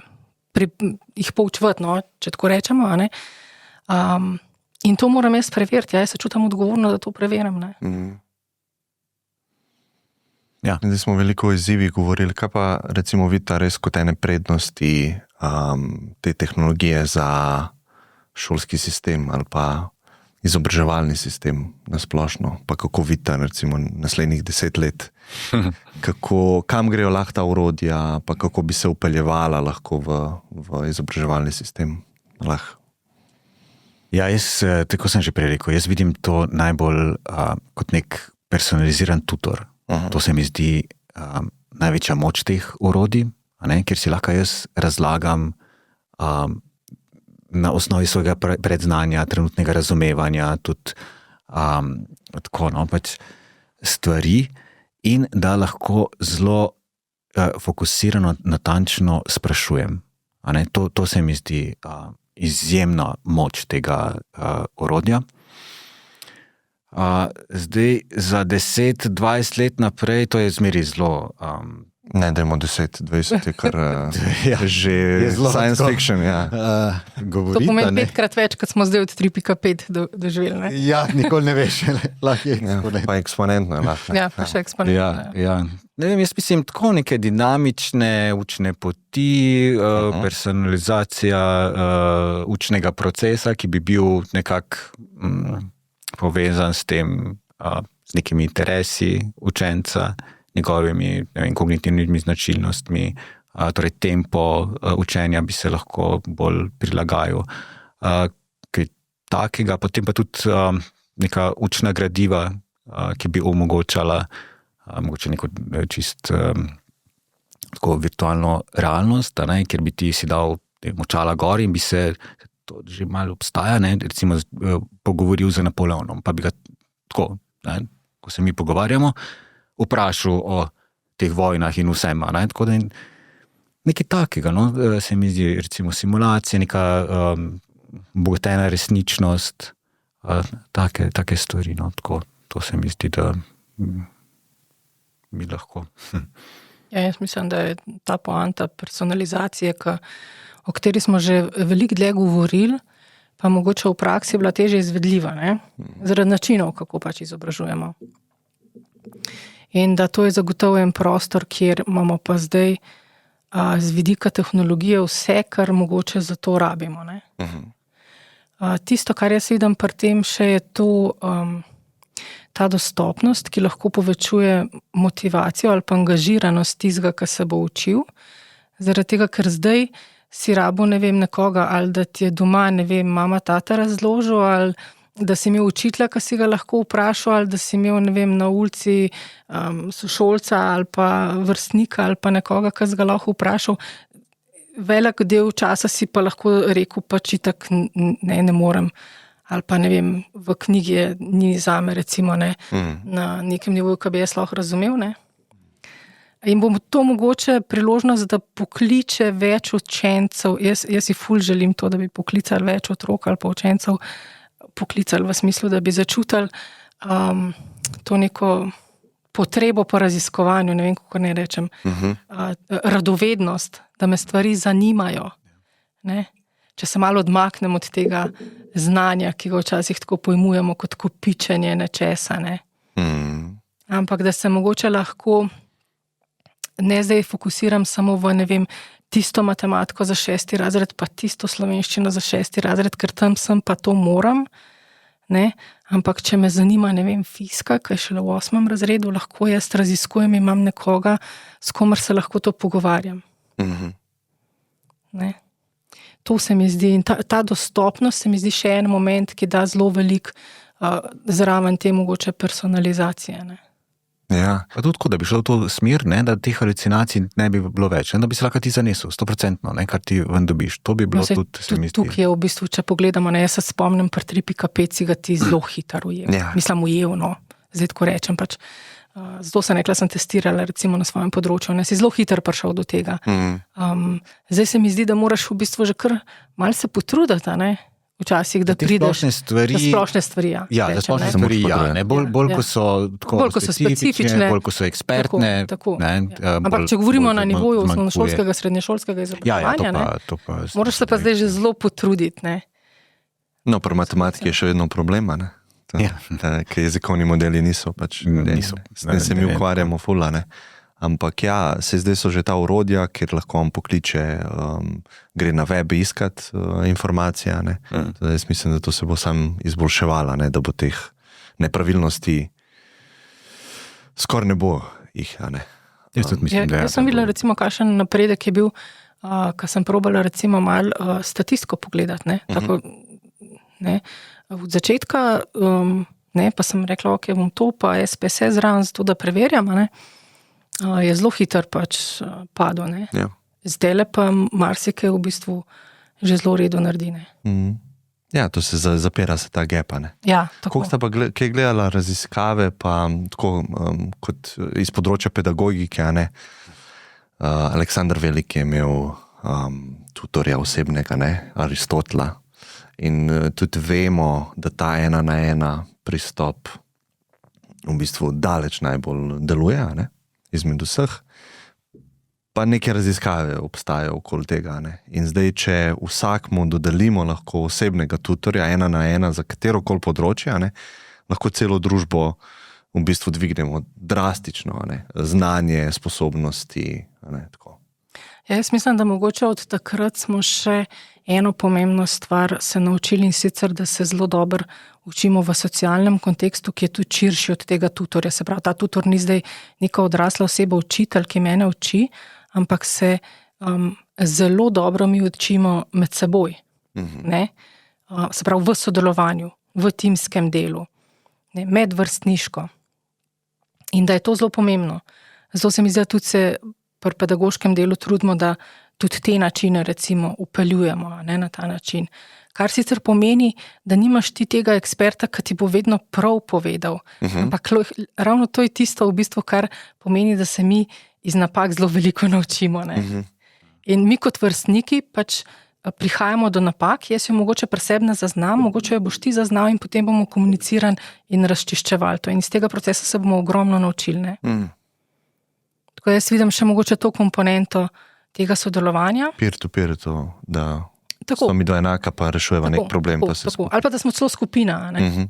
B: jih poučevati, če tako rečemo, in to moram jaz preveriti, jaz se čutim odgovorno, da to preverim,
A: Zdaj smo veliko o izzivih govorili, kaj pa recimo vidite res kot ene prednosti te tehnologije za šolski sistem ali pa izobraževalni sistem nasplošno, pa kako vidite recimo naslednjih 10 let, kam grejo lahko ta orodja, pa kako bi se upeljevala lahko v izobraževalni sistem lahko.
C: Ja, jaz, tako sem že prej rekel, jaz vidim to najbolj kot nek personaliziran tutor. To se mi zdi največja moč teh orodij, ker si lahko jaz razlagam na osnovi svojega predznanja, trenutnega razumevanja, tudi pač stvari in da lahko zelo fokusirano, natančno sprašujem. A ne? To se mi zdi izjemna moč tega orodja. Zdaj, za 10-20 let naprej, to je zmeri zelo...
A: Ne, dajmo 10-20, je kar že
C: je zelo
A: science fiction. Ja.
C: Govoriti,
B: To pomeni 5-krat več, kot smo zdaj od 3.5 doživeli. Ne?
C: Ja, nikoli ne veš, lahko je
A: Ja, pa eksponentno je lahko.
B: Ja, pa še eksponentno.
C: Ja. Ne vem, jaz mislim, tako neke dinamične učne poti, personalizacija učnega procesa, ki bi bil nekako povezan s tem, z nekimi interesi učenca, njegovimi kognitivnimi značilnostmi, torej tempo učenja bi se lahko bolj prilagajal. Kaj takega, potem pa tudi neka učna gradiva, ki bi omogočala mogoče neko čist tako virtualno realnost, kjer bi ti si dal očala gor in bi se, to že malo obstaja, recimo pogovoril z Napoleonom, pa bi ga tako, ko se mi pogovarjamo, vprašal o teh vojnah in vsem, tako da nekaj takega, se mi zdi, recimo simulacija, neka bogatena resničnost, take stvari, tako, to se mi zdi, da mi lahko.
B: Ja, jaz mislim, da je ta poanta personalizacije, o kateri smo že veliko dlje govorili, pa mogoče v praksi bila težje izvedljiva, zaradi načinov, kako pač izobražujemo. In da to je zagotovo en prostor, kjer imamo pa zdaj z vidika tehnologije vse, kar mogoče za to rabimo. Tisto, kar jaz vidim pri tem še je to, ta dostopnost, ki lahko povečuje motivacijo ali pa angažiranost tistega, ki se bo učil. Zaradi tega, ker zdaj si rabo, nekoga, ali da ti je doma, mama, tata razložil, ali da si imel učitelja, ki si ga lahko vprašal, ali da si imel, na ulici sošolca ali pa vrstnika ali pa nekoga, ki si ga lahko vprašal. Velik del časa si pa lahko rekel, pač itak ne morem. Ali pa v knjigi ni zame, recimo, na nekem nivoju, ki bi jaz lahko razumel. In bo to mogoče priložnost, da pokliče več učencev. Jaz si ful želim to, da bi poklicali več otrok ali pa učencev, poklicali v smislu, da bi začutili to neko potrebo po raziskovanju, ne vem, kako ne rečem, radovednost, da me stvari zanimajo. Če se malo odmaknem od tega znanja, ki ga včasih tako pojmujemo kot kopičenje nečesa. Ampak da se mogoče lahko ne zdaj fokusiram samo v, tisto matematiko za 6. razred, pa tisto slovenščino za 6. razred, ker tam sem pa to moram. Ampak če me zanima, fizika, ki je šele v 8. razredu, lahko jaz raziskujem in imam nekoga, s komer se lahko to pogovarjam. To se mi zdi, in ta dostopnost se mi zdi še en moment, ki da zelo veliko zraven te mogoče personalizacije.
A: Ja.
C: Pa tudi tako, da bi šlo v to smer, da teh halucinacij ne bi bilo več, da bi se lahko ti zanesel 100%, kar ti ven dobiš. To bi bilo tudi, se mi zdi.
B: Tukaj je v bistvu, če pogledamo, jaz se spomnim, pri 3.5 si ga ti zelo hitro ujel.
A: Ja.
B: Mislim, ujel, zdaj tako rečem, pač. Zato sem rekla, sem testirala recimo na svojem področju, si zelo hitro prišel do tega. Zdaj se mi zdi, da moraš v bistvu že kar malo se potruditi, včasih, da prideš na splošne stvari.
C: Ja, za splošne stvari, bolj ko so specifične, bolj ko so ekspertne.
B: Tako. Ampak če govorimo na nivoju osnovnošolskega, srednješolskega izobraževanja, moraš se pa zdaj že zelo potruditi.
A: No, pri matematiki je še vedno problema, ker jezikovni modeli niso. S tem se mi ukvarjamo fula, Ampak zdaj so že ta orodja, kjer lahko on pokliče, gre na web iskat informacije. Jaz mislim, da to se bo sam izboljševala, da bo teh nepravilnosti skoraj ne bo jih.
C: Jaz
B: sem videla, recimo, kakšen napredek je bil, ko sem probala recimo malo statistiko pogledati. Tako, od začetka, pa sem rekla, ok, bom to pa SPSS zraven, zato da preverjam, je zelo hiter pač padel. Zdajle pa marsikaj v bistvu že zelo redo naredi.
A: Ja, to se zapira se ta gap.
B: Ja, tako.
A: Koliko sta pa kaj gledala raziskave, pa tako kot iz področja pedagogike, Aleksandar Veliki je imel tutorja osebnega, ne, Aristotela. In tudi vemo, da ta 1:1 pristop v bistvu daleč najbolj deluje, ne, izmed vseh. Pa neke raziskave obstajajo okoli tega, ne. In zdaj, če vsakmu dodelimo lahko osebnega tutorja 1:1 za katerokoli področje, ne, lahko celo družbo v bistvu dvignemo drastično, ne, znanje, sposobnosti, ne, tako.
B: Ja, jaz mislim, da mogoče od takrat smo še eno pomembno stvar se naučili, in sicer, da se zelo dobro učimo v socialnem kontekstu, ki je tudi širši od tega tutorja. Se pravi, ta tutor ni zdaj neka odrasla oseba, učitelj, ki mene uči, ampak se zelo dobro mi učimo med seboj. Ne? Se pravi, v sodelovanju, v timskem delu, ne? Medvrstniško. In da je to zelo pomembno. Zato se mi zdi, tudi se pri pedagoškem delu trudimo, da tudi te načine recimo upeljujemo, ne, na ta način. Kar sicer pomeni, da nimaš ti tega eksperta, ki ti bo vedno prav povedal. Ampak ravno to je tisto v bistvu, kar pomeni, da se mi iz napak zelo veliko naučimo. Ne. In mi kot vrstniki pač prihajamo do napak, jaz jo mogoče pri sebi ne zaznam, mogoče jo boš ti zaznal in potem bomo komunicirali in razčiščevali to. In iz tega procesa se bomo ogromno naučili. Ne. Tako jaz vidim še mogoče to komponento tega sodelovanja.
A: Peer-to-peer to, da
B: tako,
A: smo mi dva enaka, pa rešujeva nek problem.
B: Tako,
A: pa se
B: tako. Ali pa da smo celo skupina. Ne?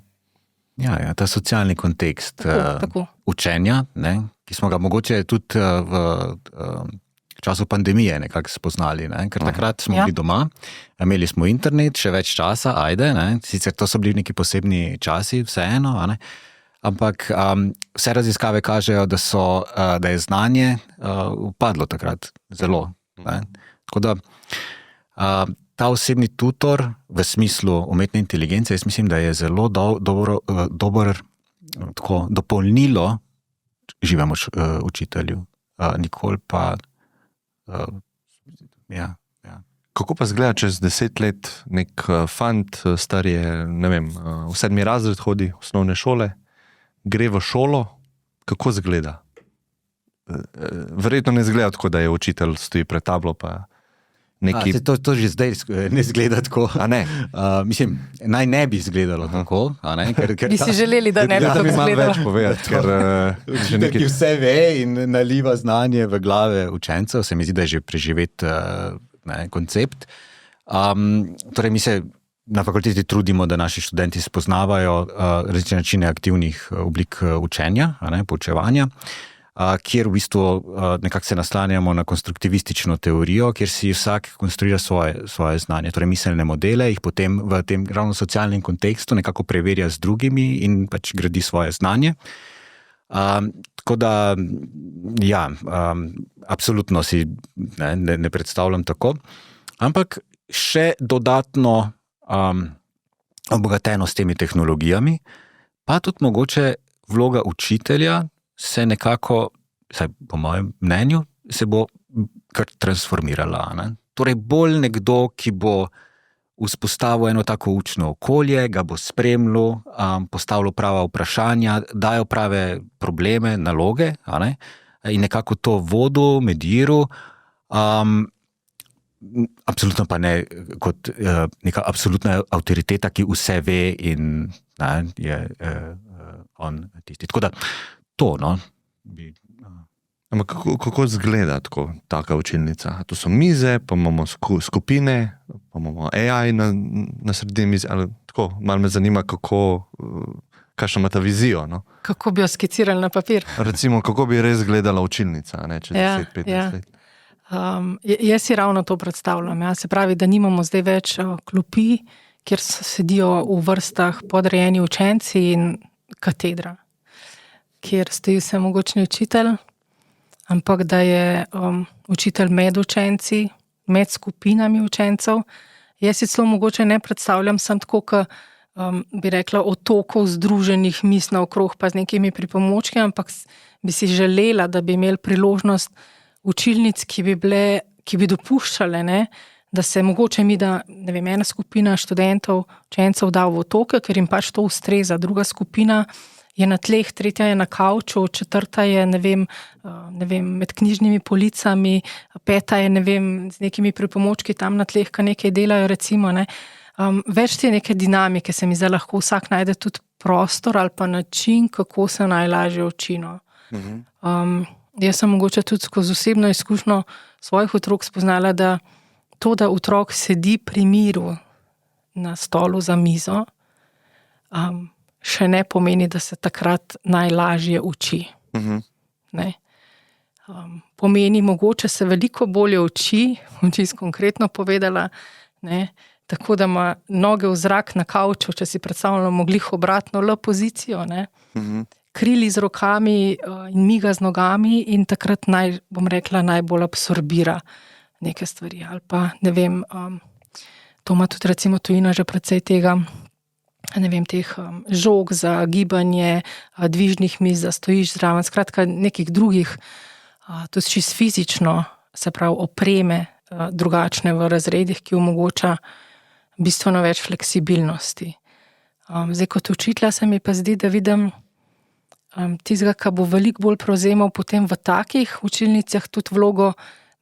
C: Ja, ta socialni kontekst
B: tako.
C: Učenja, ne, ki smo ga mogoče tudi v času pandemije nekako spoznali, ne, ker takrat smo bili doma, imeli smo internet, še več časa, ne, sicer to so bili neki posebni časi, vseeno, ne, ampak vse raziskave kažejo, da je znanje upadlo takrat zelo. Ne. Tako da ta osebni tutor v smislu umetne inteligence, jaz mislim, da je zelo dobro tako dopolnilo živemu učitelju. Nikoli pa ja.
A: Kako pa izgleda čez 10 let nek fant, star je, ne vem, v 7. razred hodi, osnovne šole, gre v šolo, kako izgleda? Verjetno ne izgleda tako, da je učitelj stoji pred tablo, pa neki...
C: To že zdaj ne izgleda tako.
A: A ne?
C: Mislim, naj ne bi izgledalo tako. A ne? Ker
B: bi si želeli, da ne bi tako izgledalo.
A: Več povedati, ker
C: neki vse ve in naliva znanje v glave učencev, se mi zdi, da je že preživet koncept. Torej, mi se na fakulteti trudimo, da naši študenti spoznavajo različne načine aktivnih oblik učenja, poučevanja, kjer v bistvu nekako se naslanjamo na konstruktivistično teorijo, kjer si vsak konstruira svoje znanje, torej miselne modele, jih potem v tem ravno socialnem kontekstu nekako preverja z drugimi in pač gradi svoje znanje. Tako da, ja, absolutno si ne predstavljam tako, ampak še dodatno obogateno s temi tehnologijami, pa tudi mogoče vloga učitelja se nekako, vsaj po mojem mnenju, se bo kar transformirala. Ne? Torej bolj nekdo, ki bo vzpostavil eno tako učno okolje, ga bo spremljal, postavljal prava vprašanja, dajo prave probleme, naloge, in nekako to vodil, mediral, absolutno pa ne kot neka absolutna avtoriteta, ki vse ve in je on tisti. Tako da to, no.
A: Ampak kako izgleda taka učilnica? To so mize, pa imamo skupine, pa imamo AI na sredini mize, ali tako, malo me zanima, kakšno ima ta vizijo, no?
B: Kako bi jo skicirali na papir?
A: Recimo, kako bi res gledala učilnica, ne, čez 10-15 let?
B: Jaz si ravno to predstavljam. Ja. Se pravi, da nimamo zdaj več klopi, kjer sedijo v vrstah podrejeni učenci in katedra, kjer stoji vsemogočni učitelj, ampak da je učitelj med učenci, med skupinami učencev. Jaz si celo mogoče ne predstavljam sem tako, kot bi rekla, otokov združenih misli naokrog pa z nekimi pripomočki, ampak bi si želela, da bi imeli priložnost učilnic, ki bi dopuščale, ne, da se mogoče ne vem, ena skupina študentov, učencev da v otoke, ker jim pač to ustreza, druga skupina je na tleh, tretja je na kavču, četrta je, ne vem, med knjižnimi policami, peta je, ne vem, z nekimi pripomočki tam na tleh, ki nekaj delajo, recimo, ne. Več te neke dinamike se mi zdaj lahko vsak najde tudi prostor ali pa način, kako se najlažje uči, no. Jaz sem mogoče tudi skozi osebno izkušnjo svojih otrok spoznala, da to, da otrok sedi pri miru na stolu za mizo, še ne pomeni, da se takrat najlažje uči. Ne? Pomeni, mogoče se veliko bolje uči, bom čisto konkretno povedala, ne? Tako da ima noge v zrak na kavču, če si predstavljamo moglih obratno L pozicijo, ne? Krili z rokami in miga z nogami in takrat bom rekla, najbolj absorbira neke stvari. Ali pa, ne vem, to ima tudi recimo tujina že precej tega, ne vem, teh žog za gibanje, dvižnih miz, da stojiš zraven, skratka nekih drugih, tudi čisto fizično, se pravi opreme drugačne v razredih, ki omogoča bistveno več fleksibilnosti. Zdaj kot učitelja se mi pa zdi, da vidim tistega, ki bo veliko bolj prevzemal potem v takih učilnicah tudi vlogo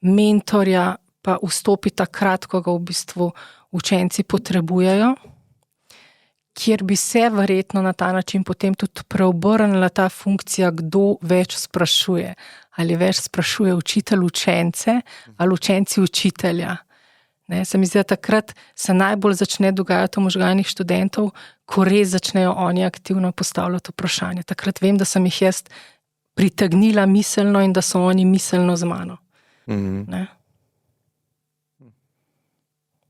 B: mentorja, pa vstopi takrat, ko ga v bistvu učenci potrebujejo, kjer bi se verjetno na ta način potem tudi preobrnila ta funkcija, kdo več sprašuje. Ali več sprašuje učitelj učence, ali učenci učitelja. Ne, se mi zdi, da takrat se najbolj začne dogajati v možganih študentov, ko res začnejo oni aktivno postavljati vprašanje. Takrat vem, da sem jih jaz pritegnila miselno in da so oni miselno z mano. Ne?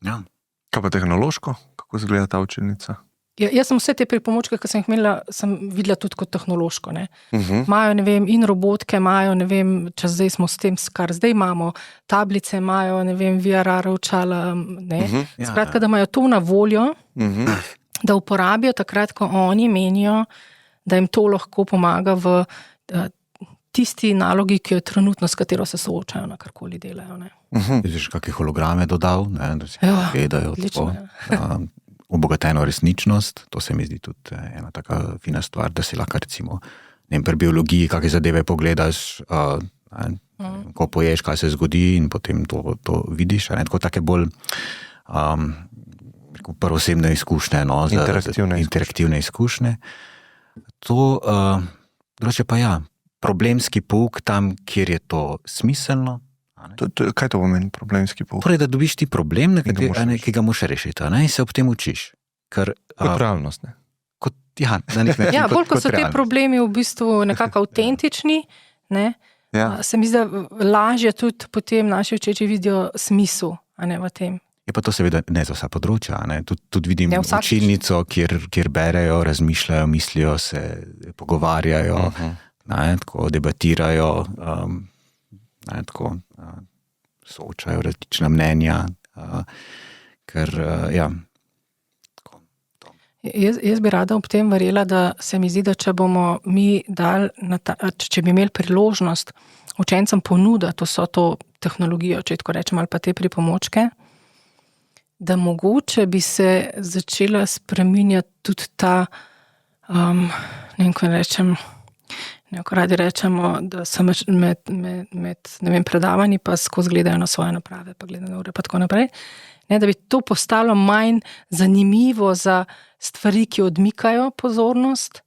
C: Ja.
A: Kaj pa tehnološko? Kako izgleda ta učilnica?
B: Jaz sem vse te pripomočke, ki sem jih imela, sem videla tudi kot tehnološko. Ne. Imajo, ne vem, in robotke, imajo, ne vem, če zdaj smo s tem, kar zdaj imamo, tablice imajo, ne vem, VR očala, ne. Skratka, da imajo to na voljo, da uporabijo takrat, ko oni menijo, da jim to lahko pomaga v tisti nalogi, ki jo trenutno, s katero se soočajo, na karkoli delajo. Ne.
C: Vidiš, kakšne holograme dodal, ne, da si gledajo
B: odlično,
C: tako. Obogateno resničnost, to se mi zdi tudi ena taka fina stvar, da si lahko recimo, ne vem, pri biologiji, kakšne zadeve pogledaš, ko poješ, kaj se zgodi in potem to vidiš, ne, tako take bolj prvosebne izkušnje, no, interaktivne izkušnje. To, drugače pa ja, problemski pouk tam, kjer je to smiselno.
A: Kaj to pomeni problemski pouk?
C: Torej, da dobiš ti problem, ki ga moraš rešiti, ne, in se ob tem učiš. Ker,
A: kot realnost, ne?
C: Na nek način,
B: bolj ko so te problemi v bistvu nekako avtentični, ne, se mi zdi, da lažje tudi potem naši učeči vidijo smisel, a ne v tem.
C: Je pa to seveda ne za vsa področja, ne, tudi vidim učilnico, kjer berejo, razmišljajo, mislijo, se pogovarjajo, ne, tako debatirajo, ne, tako soočajo različna mnenja, ker, ja.
B: Jaz bi rada ob tem verjela, da se mi zdi, da če bomo mi če bi imeli priložnost učencem ponuditi vso to tehnologijo, če tako rečem, ali pa te pripomočke, da mogoče bi se začela spreminjati tudi ta, ne vem, ko rečem, ko radi rečemo, da so med ne vem, predavanji pa skozi gledajo na svoje naprave, pa gledajo na ure, pa tako naprej. Ne, da bi to postalo manj zanimivo za stvari, ki odmikajo pozornost,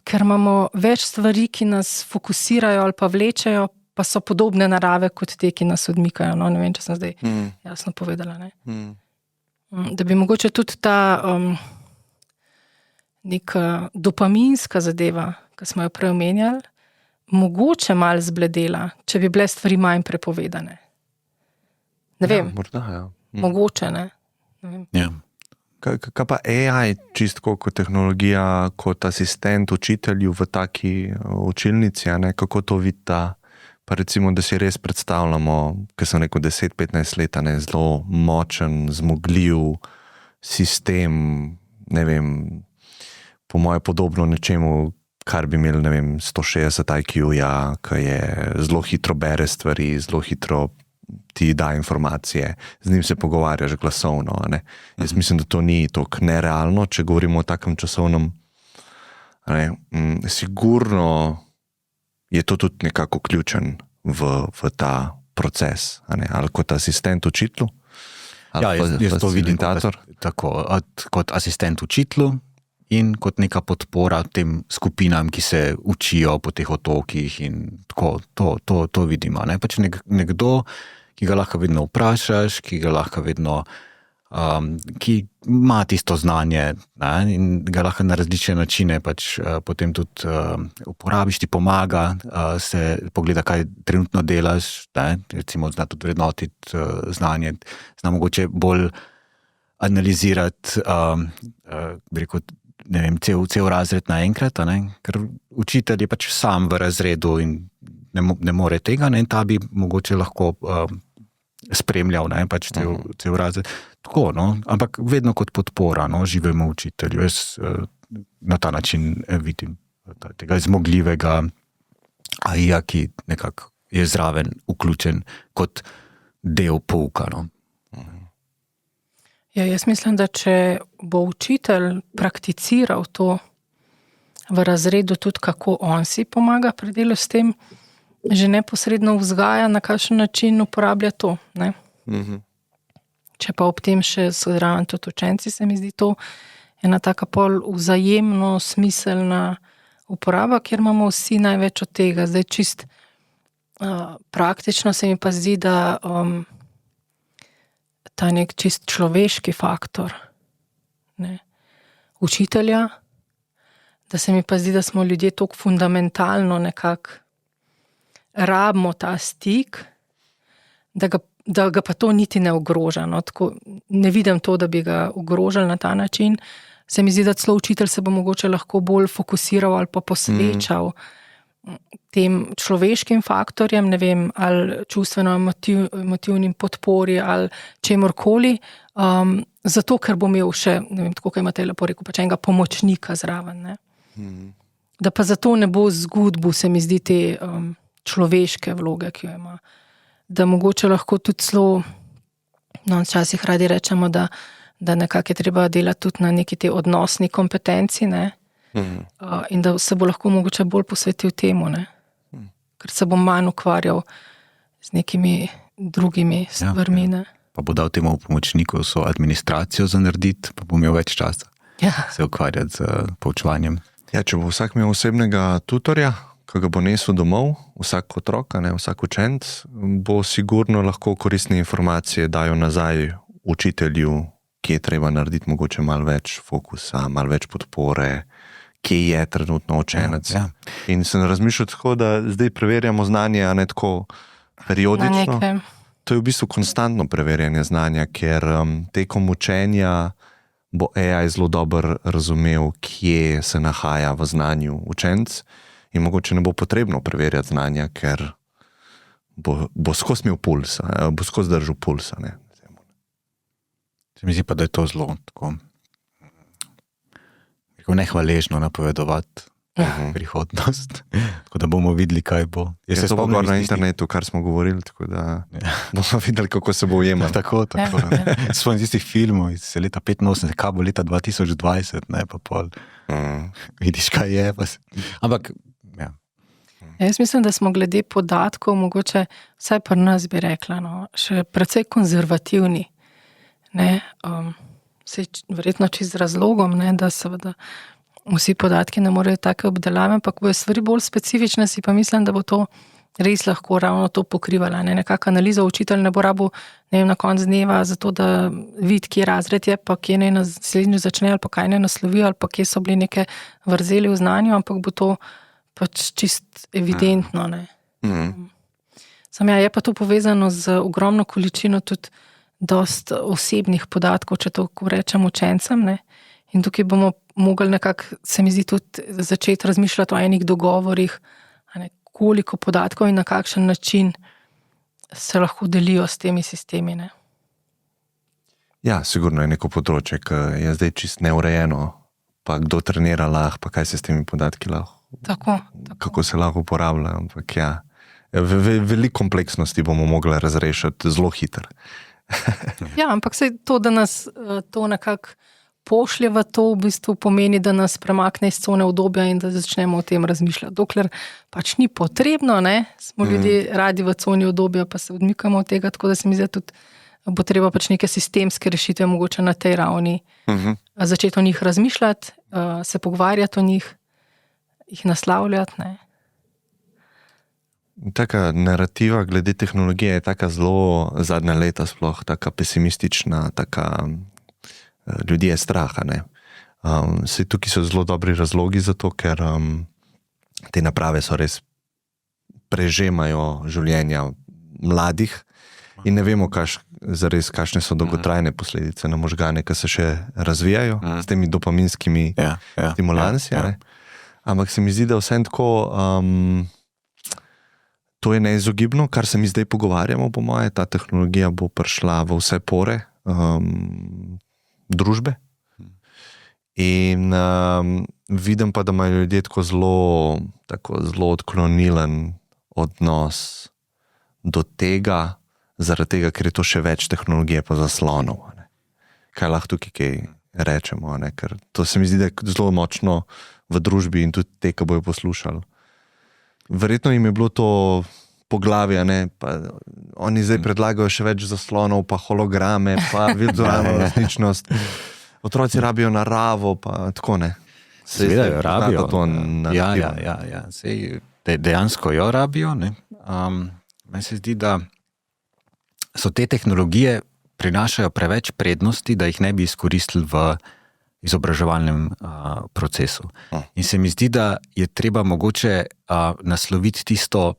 B: ker imamo več stvari, ki nas fokusirajo ali pa vlečejo, pa so podobne narave kot te, ki nas odmikajo. No, ne vem, če sem zdaj jasno povedala. Ne? Da bi mogoče tudi ta neka dopaminska zadeva, ki smo jo prej omenjali, mogoče malo zbledela, če bi bile stvari manj prepovedane. Ne vem.
A: Morda, ja.
B: Mogoče, ne.
C: Ja.
A: Kaj pa AI, čisto kot tehnologija, kot asistent učitelju v taki učilnici, ne? Kako to vidita? Pa recimo, da si res predstavljamo, ker sem rekel 10-15 let, ne, zelo močen, zmogljiv sistem, ne vem, po moje podobno nečemu, kar bi imel, ne vem, 160 IQ-ja, ki je zelo hitro bere stvari, zelo hitro ti da informacije, z njim se pogovarjaš glasovno. Ne? Jaz mislim, da to ni toliko nerealno, če govorimo o takem časovnem Sigurno je to tudi nekako ključen v ta proces, ali kot asistent učitelju, ali
C: jaz to vidim
A: facilitator.
C: kot asistent učitelju in kot neka podpora tem skupinam, ki se učijo po teh otokih in tako, to vidimo. Pač nekdo, ki ga lahko vedno vprašaš, ki ga lahko vedno ki ima tisto znanje, in ga lahko na različne načine pač potem tudi uporabiš, ti pomaga, se pogleda, kaj trenutno delaš, recimo zna tudi vrednotiti znanje, zna mogoče bolj analizirati, bi rekel, ne vem, cel razred naenkrat, ker učitelj je pač sam v razredu in ne more tega, in ta bi mogoče lahko spremljal, pač cel razred. Tako, ampak vedno kot podpora, živemu učitelju. Jaz na ta način vidim tega zmogljivega AI-ja, ki nekako je zraven vključen kot del pouka.
B: Ja, jaz mislim, da če bo učitelj prakticiral to v razredu tudi, kako on si pomaga pri delu s tem, že neposredno vzgaja, na kakšen način uporablja to. Če pa ob tem še zraven tudi učenci, se mi zdi to ena taka pol vzajemno smiselna uporaba, kjer imamo vsi največ od tega. Zdaj čist praktično se mi pa zdi, da ta nek čist človeški faktor učitelja, da se mi pa zdi, da smo ljudje toliko fundamentalno nekako rabimo ta stik, da ga pa to niti ne ogroža. Tako, ne vidim to, da bi ga ogrožali na ta način. Se mi zdi, da celo učitelj se bo mogoče lahko bolj fokusiral ali pa posvečal tem človeškim faktorjem, ne vem, ali čustveno-emotivnim podpori ali čemorkoli, zato, ker bo imel še, ne vem, tako, kaj imate lepo rekel, pač enega pomočnika zraven. Da pa zato ne bo zgodbu, se mi zdi, te človeške vloge, ki jo ima. Da mogoče lahko tudi celo, včasih radi rečemo, da nekako je treba delati tudi na neki te odnosni kompetenci, in da se bo lahko mogoče bolj posvetil temu, ker se bo manj ukvarjal z nekimi drugimi stvarmi.
C: Pa bo dal temu pomočniku so administracijo za narediti, pa bo imel več časa se ukvarjati z poučevanjem.
A: Ja, če bo vsak imel osebnega tutorja, ki ga bo nesel domov, vsak otrok, vsak učenec, bo sigurno lahko koristne informacije dajo nazaj učitelju, ki je treba narediti mogoče malo več fokusa, malo več podpore, kje je trenutno učenec.
C: Ja.
A: In sem razmišljal tako, da zdaj preverjamo znanje, a ne tako periodično. To je v bistvu konstantno preverjanje znanja, ker tekom učenja bo AI zelo dobro razumel, kje se nahaja v znanju učenec, in mogoče ne bo potrebno preverjati znanja, ker bo skozi imel puls, bo skozi držal pulsa.
C: Se mi zdi pa, da je to zelo tako nehvaležno napovedovati prihodnost, tako da bomo videli, kaj bo.
A: Jaz se spomnim na internetu, kar smo govorili, tako da bomo videli, kako se bo ujemalo.
C: Tako. Spomnim tistih filmov iz leta 85, kaj bo leta 2020, pa pol. Vidiš, kaj je. Ampak, ja.
B: Jaz mislim, da smo glede podatkov, mogoče, vsaj pri nas bi rekla, še precej konzervativni. Verjetno čist z razlogom, da seveda vsi podatki ne morejo take obdelave, ampak bojo stvari bolj specifične, si pa mislim, da bo to res lahko ravno to pokrivala. Nekako analizo učitelj ne bo rabil, na konc dneva, zato da vidi, kje razred je, pa kje naj naslednji začne, ali pa kaj naj naslovi, ali pa kje so bili neke vrzeli v znanju, ampak bo to pač čist evidentno. Je pa to povezano z ogromno količino tudi dost osebnih podatkov, če to rečem učencem, in tukaj bomo mogli nekako, se mi zdi, tudi začeti razmišljati o enih dogovorih, koliko podatkov in na kakšen način se lahko delijo s temi sistemi.
A: Ja, sigurno je neko področje, ki je zdaj čist neurejeno, pa kdo trenira lahko, pa kaj se s temi podatki lahko,
B: tako.
A: Kako se lahko uporablja, ampak ja, veliko kompleksnosti bomo mogli razrešiti zelo hitro.
B: Ja, ampak sej to, da nas to nekako pošlje v to, v bistvu pomeni, da nas premakne iz cone udobja in da začnemo o tem razmišljati. Dokler pač ni potrebno, ne, smo ljudje radi v coni udobja, pa se odmikamo od tega, tako da se mi zdi tudi, bo treba pač neke sistemske rešitve mogoče na tej ravni začeti o njih razmišljati, se pogovarjati o njih, jih naslavljati, ne.
A: Taka narativa glede tehnologije je taka zelo zadnja leta sploh, taka pesimistična, taka ljudi je straha, ne. Saj tukaj so zelo dobri razlogi za to, ker te naprave so res prežemajo življenja mladih in ne vemo zares, kakšne so dolgotrajne posledice na možgane, ki se še razvijajo s temi dopaminskimi stimulansi. Ampak se mi zdi, da vsem tako to je neizogibno, kar se mi zdaj pogovarjamo, po moje, ta tehnologija bo prišla v vse pore družbe. In vidim pa, da imajo ljudje tako zelo odklonilen odnos do tega, zaradi tega, ker je to še več tehnologije pa zaslonov. Ne. Kaj lahko tukaj kaj rečemo, ne. Ker to se mi zdi, da je zelo močno v družbi in tudi te, ki bojo poslušali. Verjetno jim je bilo to poglavje, ne, pa oni zdaj predlagajo še več zaslonov, pa holograme, pa virtualno resničnost. Otroci rabijo naravo, pa tako ne.
C: Seveda jo rabijo.
A: Ja.
C: Sej, dejansko jo rabijo. Meni se zdi, da so te tehnologije prinašajo preveč prednosti, da jih ne bi izkoristili v izobraževalnem procesu. In se mi zdi, da je treba mogoče nasloviti tisto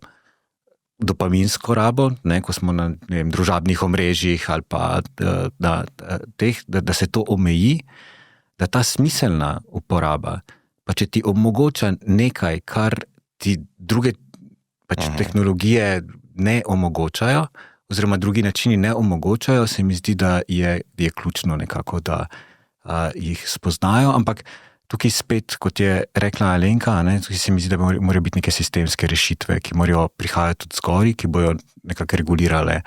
C: dopaminsko rabo, ne, ko smo na družabnih omrežjih ali pa da se to omeji, da ta smiselna uporaba, pa če ti omogoča nekaj, kar ti druge tehnologije ne omogočajo, oziroma drugi načini ne omogočajo, se mi zdi, da je ključno nekako, da jih spoznajo, ampak tukaj spet, kot je rekla Alenka, ne, tukaj se mi zdi, da morajo biti neke sistemske rešitve, ki morajo prihajati tudi zgori, ki bojo nekako regulirale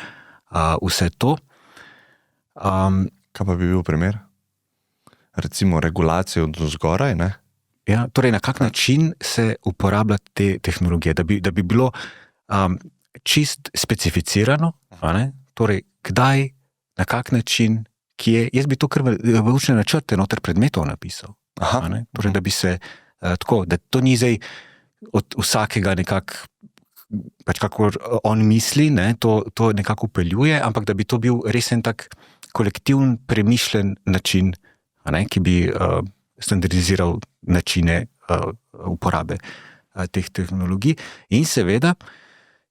C: vse to.
A: Kaj pa bi bil primer? Recimo regulacijo od zgoraj, ne?
C: Ja, torej na kak način se uporablja te tehnologije, da bi bilo čist specificirano, ne? Torej kdaj, na kak način, kje, jaz bi to kar v učne načrte noter predmetov napisal. Torej, da bi se tako, da to ni zdaj od vsakega nekako, pač kakor on misli, ne, to nekako upeljuje, ampak da bi to bil res en tak kolektivn, premišljen način, ne, ki bi standardiziral načine uporabe teh tehnologij. In seveda,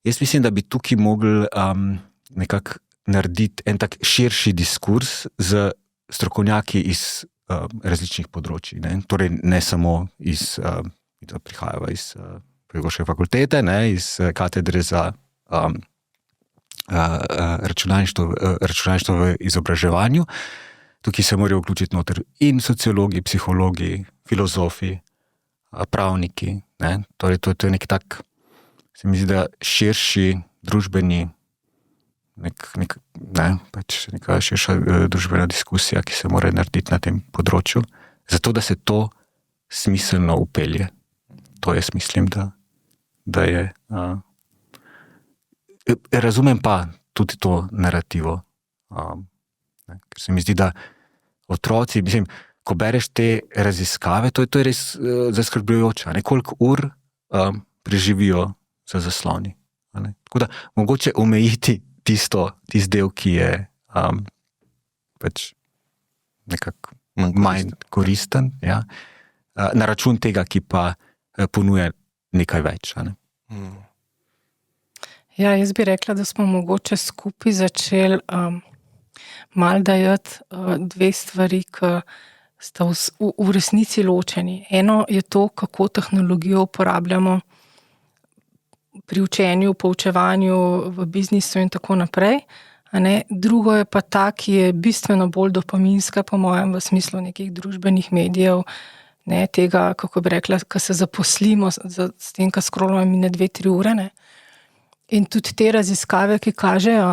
C: jaz mislim, da bi tukaj mogli nekako narediti en tak širši diskurs z strokovnjaki iz različnih področji. Ne? Torej ne samo prihajajo iz Pedagoške fakultete, ne? Iz katedre za računalništvo v izobraževanju. Tukaj se morajo vključiti noter in sociologi, psihologi, filozofi, pravniki. Ne? Torej to je nek tak, se mi zdi, da širši družbeni neka širša družbena diskusija, ki se mora narediti na tem področju, zato da se to smiselno upelje. To jaz mislim, da je. Razumem pa tudi to narativo. Ker se mi zdi, da otroci, mislim, ko bereš te raziskave, to je res zaskrbljujoče. Koliko ur preživijo za zasloni. Tako da mogoče omejiti tisti del, ki je pač nekako manj koristen, ja, na račun tega, ki pa ponuja nekaj več. Ne?
B: Ja, jaz bi rekla, da smo mogoče skupaj začeli malo dajati dve stvari, ki sta v resnici ločeni. Eno je to, kako tehnologijo uporabljamo pri učenju, poučevanju, v biznisu in tako naprej. Drugo je pa ta, ki je bistveno bolj dopaminska, po mojem, v smislu nekih družbenih medijev, ne, tega, kako bi rekla, ko se zaposlimo s tem, ko scrollamo mine 2-3 ure. Ne. In tudi te raziskave, ki kažejo,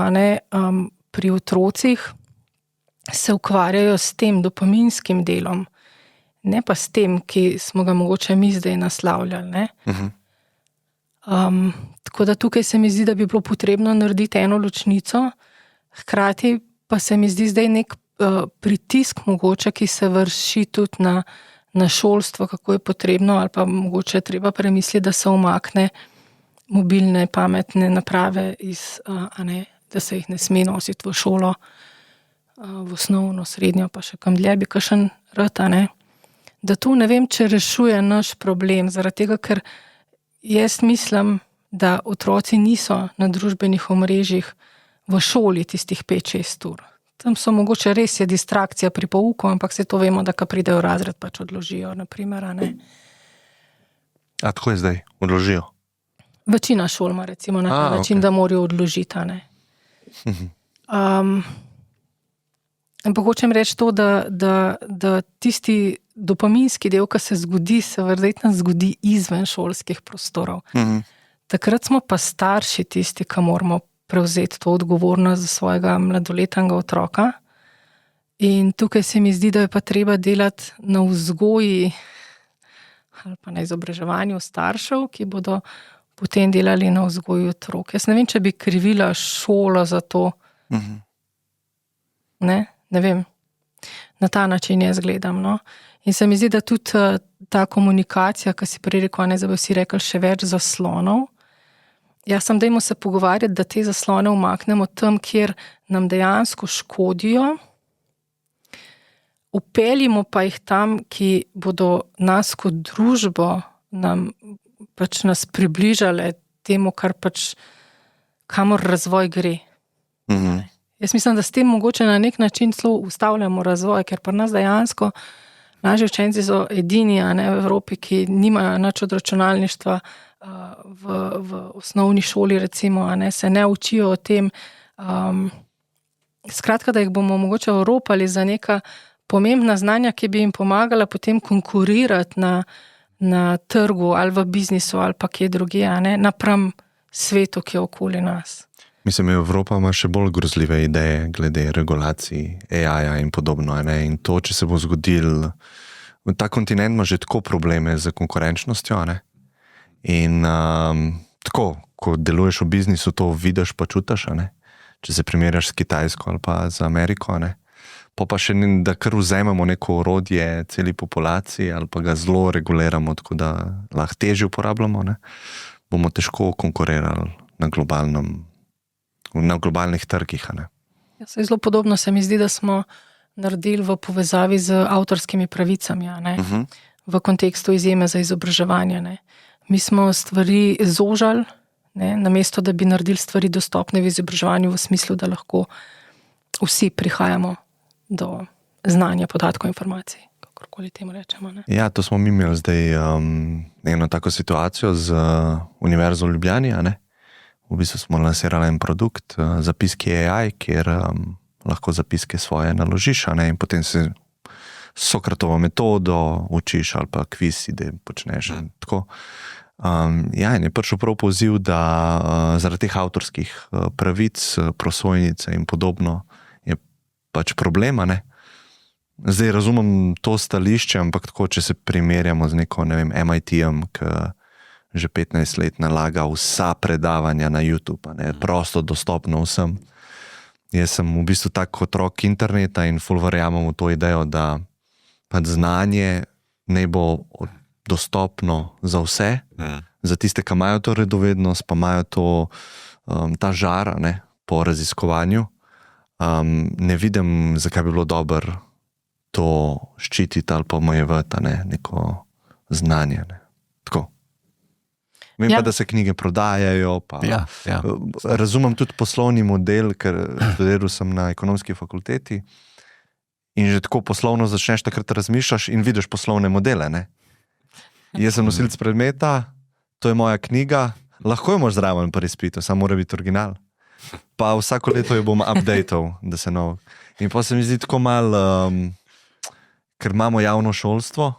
B: pri otrocih, se ukvarjajo s tem dopaminskim delom, ne pa s tem, ki smo ga mogoče mi zdaj naslavljali. Ne? Tako da tukaj se mi zdi, da bi bilo potrebno narediti eno ločnico, hkrati pa se mi zdi zdaj nek pritisk mogoče, ki se vrši tudi na šolstvo, kako je potrebno, ali pa mogoče treba premisliti, da se umakne mobilne, pametne naprave, da se jih ne sme nositi v šolo, v osnovno, srednjo, pa še kam dlje bi kakšen rad, da tu ne vem, če rešuje naš problem, zaradi tega, ker jaz mislim, da otroci niso na družbenih omrežjih v šoli tistih 5-6 ur. Tam so mogoče res je distrakcija pri pouku, ampak se to vemo, da ko pridejo v razred, pač odložijo, naprimer,
A: A tako je zdaj? Odložijo?
B: Večina šol ima recimo na ta način, da morajo odložiti, Ampak hočem reči to, da tisti dopaminski del, ki se zgodi, se verjetno zgodi izven šolskih prostorov. Takrat smo pa starši tisti, ki moramo prevzeti to odgovornost za svojega mladoletnega otroka. In tukaj se mi zdi, da je pa treba delati na vzgoji ali pa na izobraževanju staršev, ki bodo potem delali na vzgoji otrok. Jaz ne vem, če bi krivila šolo za to. Ne vem. Na ta način jaz gledam. No? In se mi zdi, da tudi ta komunikacija, ki si prej rekel, da bi vsi rekli še več zaslonov. Jaz sem, dajmo se pogovarjati, da te zaslone umaknemo tam, kjer nam dejansko škodijo, upeljimo pa jih tam, ki bodo nas kot družbo nas približale temu, kamor razvoj gre. Jaz mislim, da s tem mogoče na nek način celo ustavljamo razvoj, ker pri nas dejansko naši učenci so edini v Evropi, ki nimajo nič od računalništva v osnovni šoli, recimo, se ne učijo o tem. Skratka, da jih bomo mogoče oropali za neka pomembna znanja, ki bi jim pomagala potem konkurirati na trgu ali v biznisu ali pa kje drugje, napram svetu, ki je okoli nas.
A: Mislim, Evropa ima še bolj grozljive ideje glede regulacij, AI-ja in podobno. In to, če se bo zgodil, ta kontinent ima že tako probleme z konkurenčnostjo. In tako, ko deluješ v biznisu, to vidiš pa čutiš, če se primerjaš s Kitajsko ali pa z Ameriko. Pa še da kar vzememo neko orodje celi populaciji ali pa ga zelo reguliramo, tako da lahko težje uporabljamo, bomo težko konkurirali na globalnih trgih.
B: Zelo podobno se mi zdi, da smo naredili v povezavi z avtorskimi pravicami, v kontekstu izjeme za izobraževanje. Mi smo stvari zožali, namesto da bi naredili stvari dostopne v izobraževanju v smislu, da lahko vsi prihajamo do znanja, podatkov, informacij, kakorkoli temu rečemo.
A: Ja, to smo mi imeli zdaj eno tako situacijo z Univerzo v Ljubljani. V bistvu smo lansirali en produkt, zapiski AI, kjer lahko zapiske svoje naložiš, in potem se Sokratovo metodo učiš ali pa kviz, da počneš. Tako. In je prišel prav poziv, da zaradi teh avtorskih pravic, prosojnice in podobno je pač problema. Zdaj razumem to stališče, ampak tako, če se primerjamo z neko, MIT-jem, ki že 15 let nalaga vsa predavanja na YouTube, prosto dostopno vsem. Jaz sem v bistvu tak otrok interneta in ful verjamem v to idejo, da pač znanje ne bo dostopno za vse, za tiste, ki imajo to redovednost, pa imajo ta žar po raziskovanju. Ne vidim, zakaj bi bilo dobro to ščititi ali pa omejevati neko znanje. Tako. Vem pa, da se knjige prodajajo. Razumem tudi poslovni model, ker študiral sem na ekonomski fakulteti in že tako poslovno začneš takrat razmišljaš in vidiš poslovne modele. Jaz sem nosilec predmeta, to je moja knjiga, lahko jo moš zraven pri izpitu, samo mora biti original. Pa vsako leto jo bom updateal, da se nov. In pa se mi zdi tako malo, ker imamo javno šolstvo,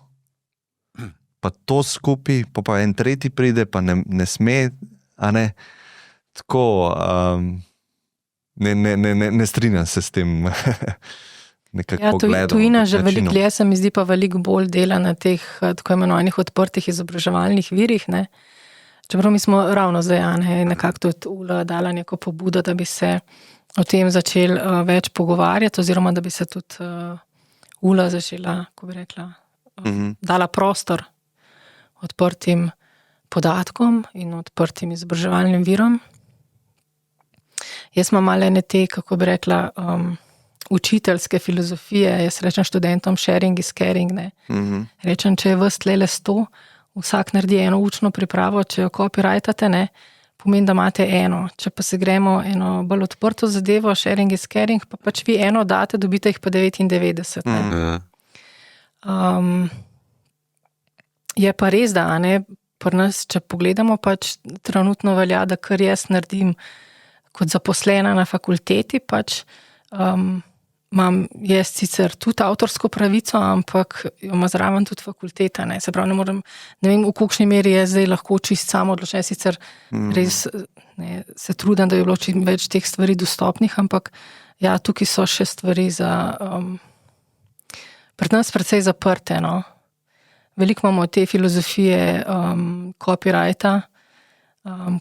A: pa to skupaj, pa en tretji pride, pa ne sme, Tako, ne strinjam se s tem nekako pogledov.
B: Tujina že veliko dlje, se mi zdi pa veliko bolj dela na teh tako imenovanih odprtih izobraževalnih virih, ne. Čeprav mi smo ravno zdaj, nekako tudi Ula dala neko pobudo, da bi se o tem začeli več pogovarjati, oziroma da bi se tudi Ula začela, ko bi rekla, dala prostor odprtim podatkom in odprtim izobraževalnim virom. Jaz imam malo ene te, kako bi rekla, učiteljske filozofije, jaz rečem študentom sharing is caring, ne. Rečem, če je vas tlele 100, vsak naredi eno učno pripravo, če jo copyrightate, ne, pomeni, da imate eno. Če pa se gremo eno bolj odprto zadevo, sharing is caring, pa pač vi eno date, dobite jih pa 99. Ne. Je pa res, da pri nas, če pogledamo, pač trenutno velja, da kar jaz naredim kot zaposlena na fakulteti, pač imam jaz sicer tudi avtorsko pravico, ampak jo ima zraven tudi fakulteta, ne. Se pravi, ne vem, v kolikšni meri je zdaj lahko čist samo odločen, sicer res ne, se trudim, da je bilo čim več teh stvari dostopnih, ampak ja, tukaj so še stvari za pred nas precej zaprte, no. Veliko imamo te filozofije copyrighta,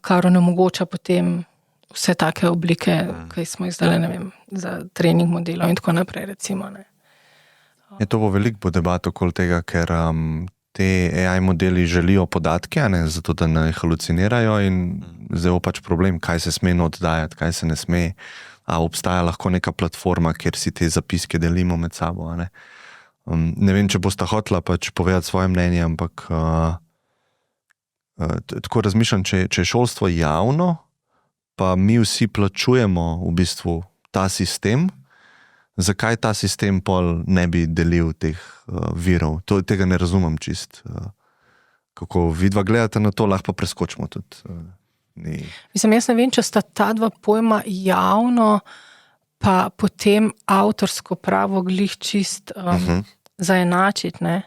B: kar onemogoča potem vse take oblike, ki smo jih zdaj, ne vem, za trening modelov in tako naprej, recimo, ne.
A: Je to bo veliko debat okoli tega, ker te AI modeli želijo podatke, zato da ne halucinirajo in zdaj bo pač problem, kaj se sme oddajati, kaj se ne sme, a obstaja lahko neka platforma, kjer si te zapiske delimo med sabo, ne. Ne vem, če bosta hotela pač povedati svoje mnenje, ampak tako razmišljam, če je šolstvo javno, pa mi vsi plačujemo v bistvu ta sistem, zakaj ta sistem pol ne bi delil teh virov? Tega ne razumem čist. Kako vidva gledate na to, lahko pa preskočimo tudi.
B: Mislim, jaz ne vem, če sta ta dva pojma javno, pa potem avtorsko pravo glih čist zaenačiti, ne.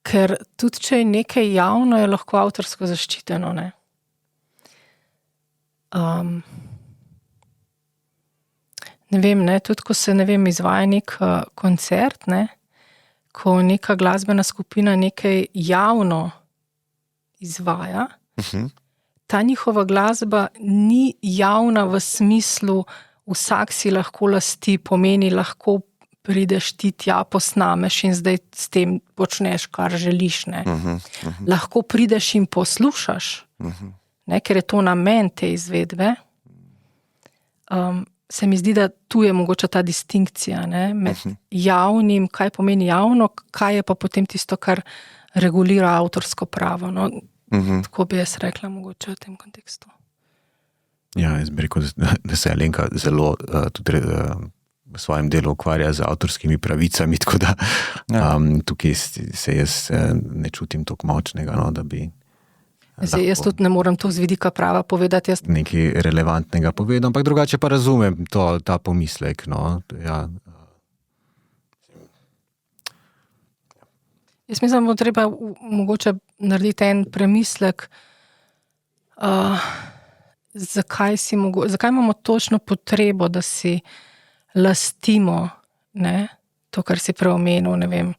B: Ker tudi, če je nekaj javno, je lahko avtorsko zaščiteno, ne. Ne vem, ne, tudi ko se, ne vem, izvaja nek koncert, ne, ko neka glasbena skupina nekaj javno izvaja, ta njihova glasba ni javna v smislu, vsak si lahko lasti, pomeni lahko prideš ti tja, posnameš in zdaj s tem počneš, kar želiš, ne. Lahko prideš in poslušaš, ne, ker je to namen te izvedbe. Se mi zdi, da tu je mogoče ta distinkcija, ne, med javnim, kaj pomeni javno, kaj je pa potem tisto, kar regulira avtorsko pravo, no. Tako bi jaz rekla mogoče v tem kontekstu.
C: Ja, jaz bi rekel, da se Alenka zelo tudi v svojem delu ukvarja z avtorskimi pravicami, tako da tukaj se jaz ne čutim toliko močnega, no, da bi
B: zdaj, jaz tudi ne morem to z vidika prava povedati.
C: Nekaj relevantnega povedal, ampak drugače pa razumem ta pomislek, no, ja.
B: Jaz mislim, da bo treba mogoče narediti en premislek, zakaj imamo točno potrebo, da si lastimo, ne, to, kar si preomenil, ne vem.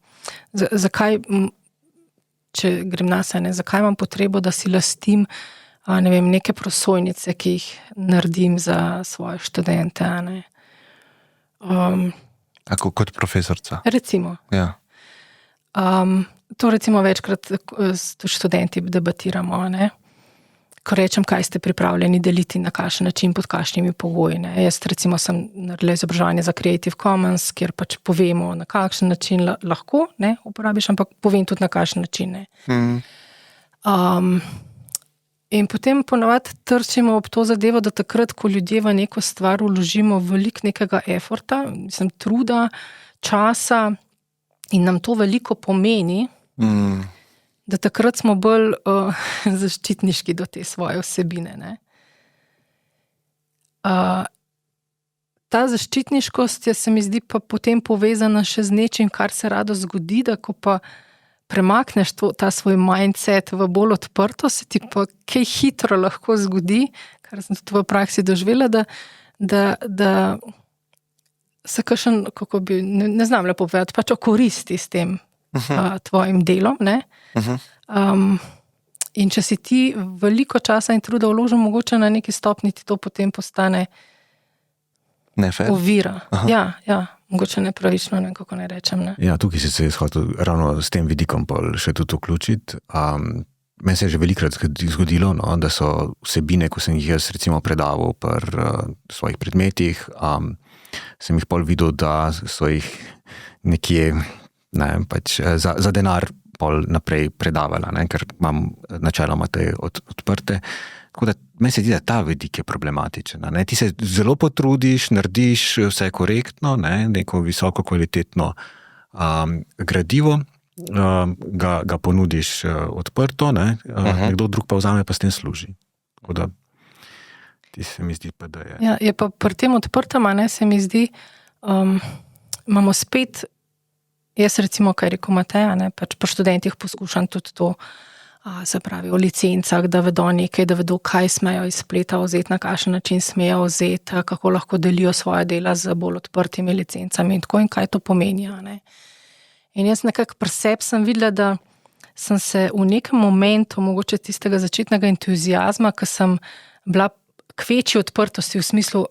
B: Zakaj, če grem nase, ne, zakaj imam potrebo, da si lastim, ne vem, neke prosojnice, ki jih naredim za svoje študente, ne.
A: Kot profesorca?
B: Recimo.
A: Ja.
B: To recimo večkrat s študenti debatiramo, ne. Ko rečem, kaj ste pripravljeni deliti, na kakšen način, pod kakšnimi pogoji, ne. Jaz recimo sem naredila izobraževanje za Creative Commons, kjer pač povemo, na kakšen način lahko, ne, uporabiš, ampak povem tudi na kakšen način, ne. In potem ponavadi trčimo ob to zadevo, da takrat, ko ljudje v neko stvar vložimo veliko nekega efforta, mislim, truda, časa in nam to veliko pomeni, da takrat smo bolj zaščitniški do te svoje vsebine, ne. Ta zaščitniškost se mi zdi pa potem povezana še z nečim, kar se rado zgodi, da ko pa premakneš ta svoj mindset v bolj odprto, se ti pa kaj hitro lahko zgodi, kar sem tudi v praksi doživela, da se kakšen, kako bi, ne znam lepo povedati, pač okoristi s tem tvojim delom, ne? In če si ti veliko časa in truda vložil, mogoče na neki stopni ti to potem postane ovira. Ja, mogoče nepravično, ne, kako ne rečem. Ne.
C: Ja, tukaj si se hotel ravno s tem vidikom še tudi vključiti. Meni se je že velikrat zgodilo, no, da so vsebine, ko sem jih jaz recimo predaval pri svojih predmetih, sem jih pol videl, da so jih nekje pač za denar pol naprej predavala, ne, ker imam načeloma te odprte. Tako da meni se zdi, da ta vidik je problematičen. Ne. Ti se zelo potrudiš, narediš vse korektno, ne, neko visoko kvalitetno gradivo, ga ponudiš odprto, ne, nekdo drug pa vzame pa s tem služi. Tako da ti se mi zdi pa, da je...
B: Ja, je pa pri tem odprtem, ne, se mi zdi, imamo spet, jaz recimo, kaj rekel Mateja, ne, pač pri študentih poskušam tudi to, se pravi o licencah, da vedo nekaj, da vedo, kaj smejo iz spleta vzeti, na kakšen način smejo vzeti, kako lahko delijo svoje dela z bolj odprtimi licencami in tako in kaj to pomeni, ne. In jaz nekako pri sebi sem videla, da sem se v nekem momentu, mogoče tistega začetnega entuziazma, ko sem bila k večji odprtosti v smislu,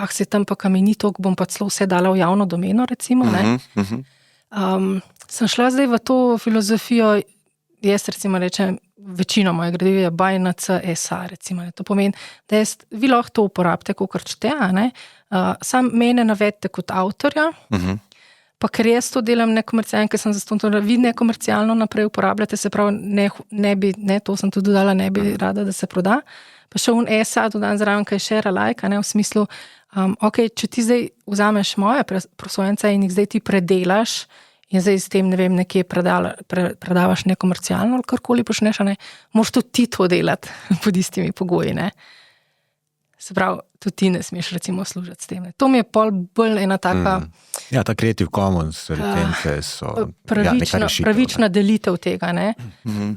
B: se tam pa, kam mi ni toliko, bom pa celo vse dala v javno domeno, recimo, ne. Sem šla zdaj v to filozofijo, jaz recimo rečem, večino moje gradivo je by NC SA, recimo, ne. To pomeni, da vi lahko to uporabite, kakor čete, ne. Sam mene navedite kot avtorja, pa ker jaz to delam nekomercialno, ker sem zastonj to, da vi nekomercialno naprej uporabljate, se pravi, to sem tudi dodala, ne bi rada, da se proda. Pa še SA dodam zraven, kaj share alike, ne, v smislu, če ti zdaj vzameš moje prosojence in jih zdaj ti predelaš in zdaj s tem, ne vem, nekje predavaš nekomercialno ali karkoli počneš, ne, moraš tudi ti to delati pod istimi pogoji, ne. Se pravi, tudi ti ne smeš recimo služiti s tem. Ne. To mi je pol bolj ena taka...
C: Ja, ta Creative Commons licence so neka rešitev.
B: Pravična delitev tega, ne.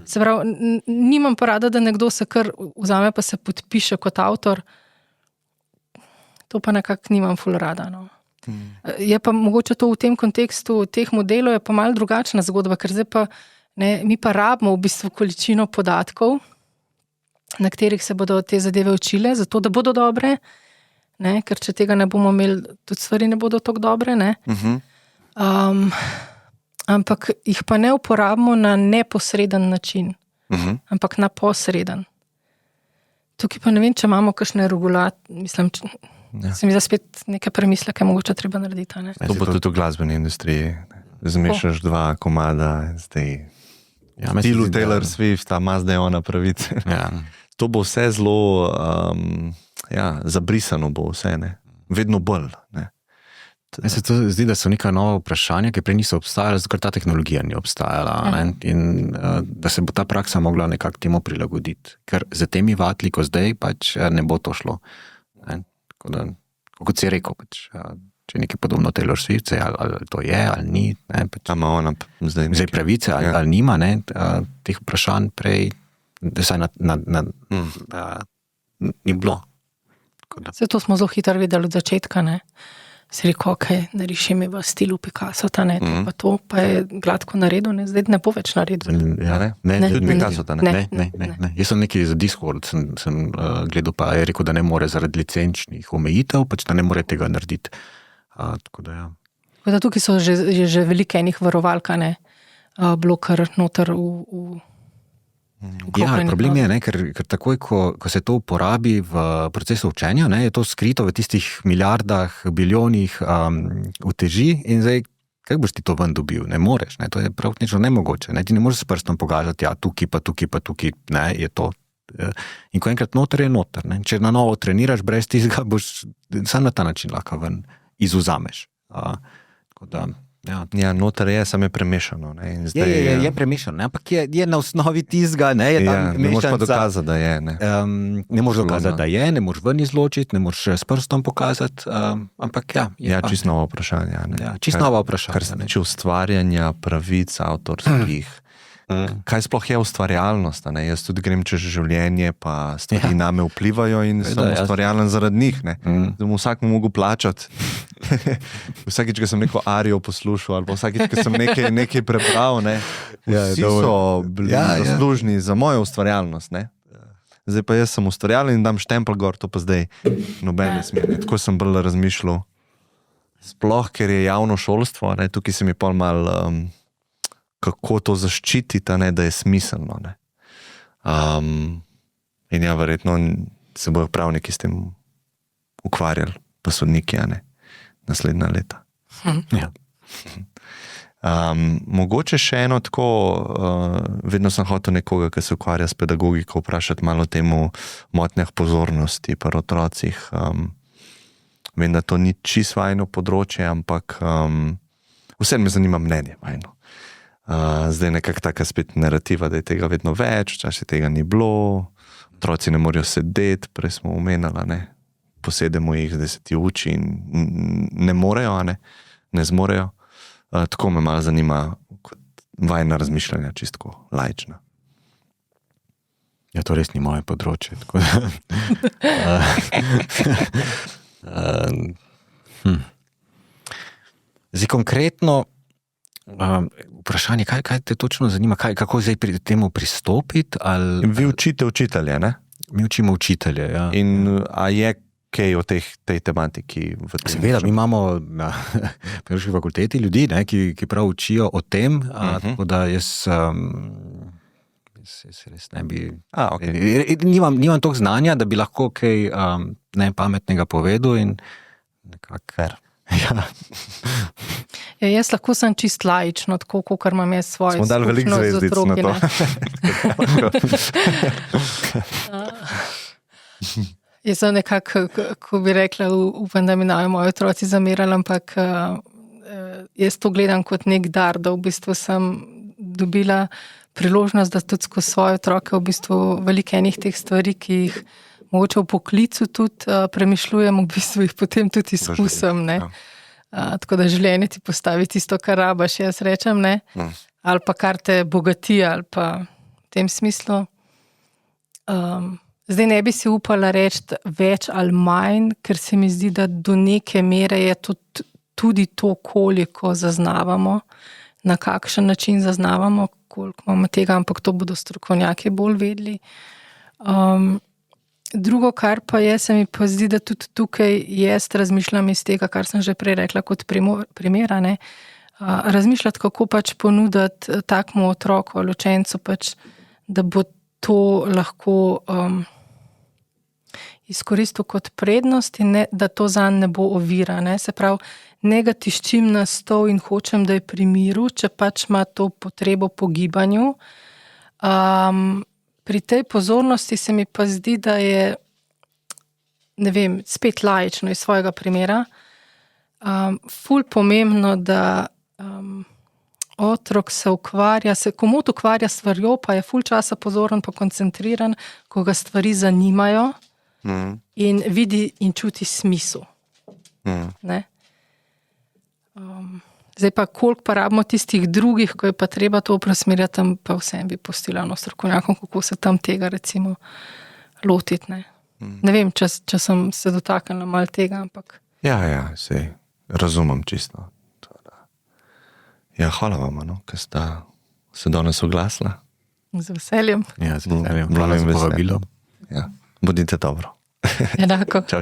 B: Se pravi, nimam pa rada, da nekdo se kar vzame pa se podpiše kot avtor. To pa nekako nimam ful rada, no. Je pa mogoče to v tem kontekstu teh modelov je pa malo drugačna zgodba, ker zdaj pa, ne, mi pa rabimo v bistvu količino podatkov, na katerih se bodo te zadeve učile, zato da bodo dobre, ne, ker če tega ne bomo imeli, tudi stvari ne bodo tako dobre, ne. Ampak jih pa ne uporabimo na neposreden način, ampak na posreden. Tukaj pa ne vem, če imamo kakšne mislim, se mi za spet neke premisleke mogoče treba narediti, ne.
A: To bo tudi v glasbeni industriji. Zmešaš dva komada, zdaj stilu Taylor Swift, ima zdaj ona pravice.
C: Ja.
A: To bo vse zelo zabrisano bo vse, ne. Vedno bolj, ne.
C: Meni se to zdi, da so neka nova vprašanja, ki prej niso obstajala, zato ker ta tehnologija ni obstajala, ne? In da se bo ta praksa mogla nekako temu prilagoditi. Ker za temi vatli, ko zdaj, pač ne bo to šlo. Ne? Tako da, kot si rekel, pač, če je nekaj podobno Taylor Swift, ali to je, ali ni, ne? Pač,
A: ona
C: zdaj pravice, ali nima, ne? Teh vprašanj prej, da saj ni bilo.
B: Vse to smo zelo hitro videli od začetka, ne? Si rekel, nariši mi v stilu Picasso, pa to pa je gladko naredil, ne? Zdaj ne bo več naredil.
C: Ne, Picasso, ne. Jaz sem nekaj za Discord, sem gledal, pa je rekel, da ne more zaradi licenčnih omejitev, pač da ne more tega narediti. Tako da, ja.
B: Tako da tukaj so že velike enih varovalka, ne? Bilo kar noter v
C: Ja, problem je, ne, ker takoj, ko se to uporabi v procesu učenja, ne, je to skrito v tistih milijardah, biljonih uteži in zdaj, kako boš ti to ven dobil? Ne moreš, ne, to je praktično nemogoče. Ne, ti ne moreš s prstom pokazati, tukaj, ne, je to. In ko enkrat noter je noter, ne, če na novo treniraš, brez tistega boš samo na ta način lahko ven izvzameš. Tako da,
A: Ja, noter je, samo je premešano. Ne? In zdaj,
C: je premešano, ne? Ampak je na osnovi tizga, ne? Je tam
A: ne moreš pa dokazati, da je.
C: Ne moreš dokazati, da je, ne moreš ven izločiti, ne moreš s prstom pokazati, ampak
A: čisto novo vprašanje.
C: Čisto novo vprašanje.
A: Kar se tiče ustvarjanja pravic avtorskih, kaj sploh je ustvarjalnost? Ne? Jaz tudi grem čez življenje, pa stvari name vplivajo in sem ustvarjalen zaradi njih. Ne? Da bom vsak mogel plačati Vsakič, ko sem neko arijo poslušal, ali pa vsakič, ko sem nekaj prebral, ne, vsi so bili zaslužni za mojo ustvarjalnost. Ne. Zdaj pa jaz sem ustvarjalen in dam štempel gor, to pa zdaj nobene smerne. Tako sem bolj razmišljal. Sploh, ker je javno šolstvo, ne, tukaj se mi pol mal, kako to zaščititi, ne, da je smiselno. Ne. In ja, verjetno se bojo pravniki s tem ukvarjali, pa sodniki, a ne, naslednja leta.
C: Ja.
A: Mogoče še eno tako, vedno sem hotel nekoga, ki se ukvarja s pedagogiko, vprašati malo temu motnjah pozornosti pri otrocih. Vem, da to ni čisto vajno področje, ampak vse me zanima mnenje vajno. Zdaj nekako taka spet narativa, da je tega vedno več, včasih tega ni bilo, otroci ne morejo sedeti, prej smo omenjali, ne, posedemo jih, zdaj se ti uči in ne morejo, ne zmorejo. Tako me malo zanima, kot vajna razmišljanja, čistko laična.
C: Ja, to res ni moje področje. Tako da, Zdaj konkretno vprašanje, kaj te točno zanima, kako zdaj pri temu pristopiti? Ali...
A: Vi učite učitelje, ne?
C: Mi učimo učitelje, ja.
A: In a je kaj o tej tematiki?
C: Seveda, mi imamo na pedagoški fakulteti ljudi, ne, ki prav učijo o tem, tako da jaz res ne bi...
A: Okay.
C: Nimam toliko znanja, da bi lahko kaj pametnega povedal in nekako... Ja.
B: Ja, jaz lahko sem čist laično, tako kot imam jaz svoje
A: izkušnjo z otroki. Smo dali veliko zvezdic na to.
B: Jaz sem nekako, ko bi rekla, upam, da mi moji otroci zamerali, ampak jaz to gledam kot nek dar, da v bistvu sem dobila priložnost, da tudi skozi svoje otroke v bistvu veliko enih teh stvari, ki jih mogoče v poklicu tudi premišljujem, v bistvu jih potem tudi izkusim, ne. Tako da življenje ti postavi tisto, kar rabaš, jaz rečem, ne. Ali pa kar te bogati, ali pa v tem smislu. Zdaj ne bi si upala reči več ali manj, ker se mi zdi, da do neke mere je tudi to, koliko zaznavamo, na kakšen način zaznavamo, koliko imamo tega, ampak to bodo strokovnjaki bolj vedeli. Drugo, kar pa je, se mi pa zdi, da tudi tukaj jaz razmišljam iz tega, kar sem že prej rekla kot primera, ne, razmišljati, kako pač ponuditi takmu otroku ali učencu pač, da bo to lahko izkoristil kot prednost in ne, da to zanj ne bo ovira, ne, se pravi, ne ga tiščim na stol in hočem, da je pri miru, če pač ima to potrebo po gibanju. Pri tej pozornosti se mi pa zdi, da je, ne vem, spet laično iz svojega primera, ful pomembno, da otrok se ukvarja, komot ukvarja s stvarjo, pa je ful časa pozoren pa koncentriran, ko ga stvari zanimajo in vidi in čuti smisel. Ne? Zdaj pa, koliko pa rabimo tistih drugih, ko je pa treba to presmerjati, tam pa vsem bi postila strokovnjakom, kako se tam tega recimo lotiti. Ne, ne vem, če sem se dotaknila malo tega, ampak...
A: Ja, sej, razumem čisto. Ja, hvala vam, no, ker sta se danes oglasila.
B: Z veseljem.
C: Ja, z veseljem. Hvala za povabilo.
A: Ja, bodite dobro.
B: Enako.
A: Čau.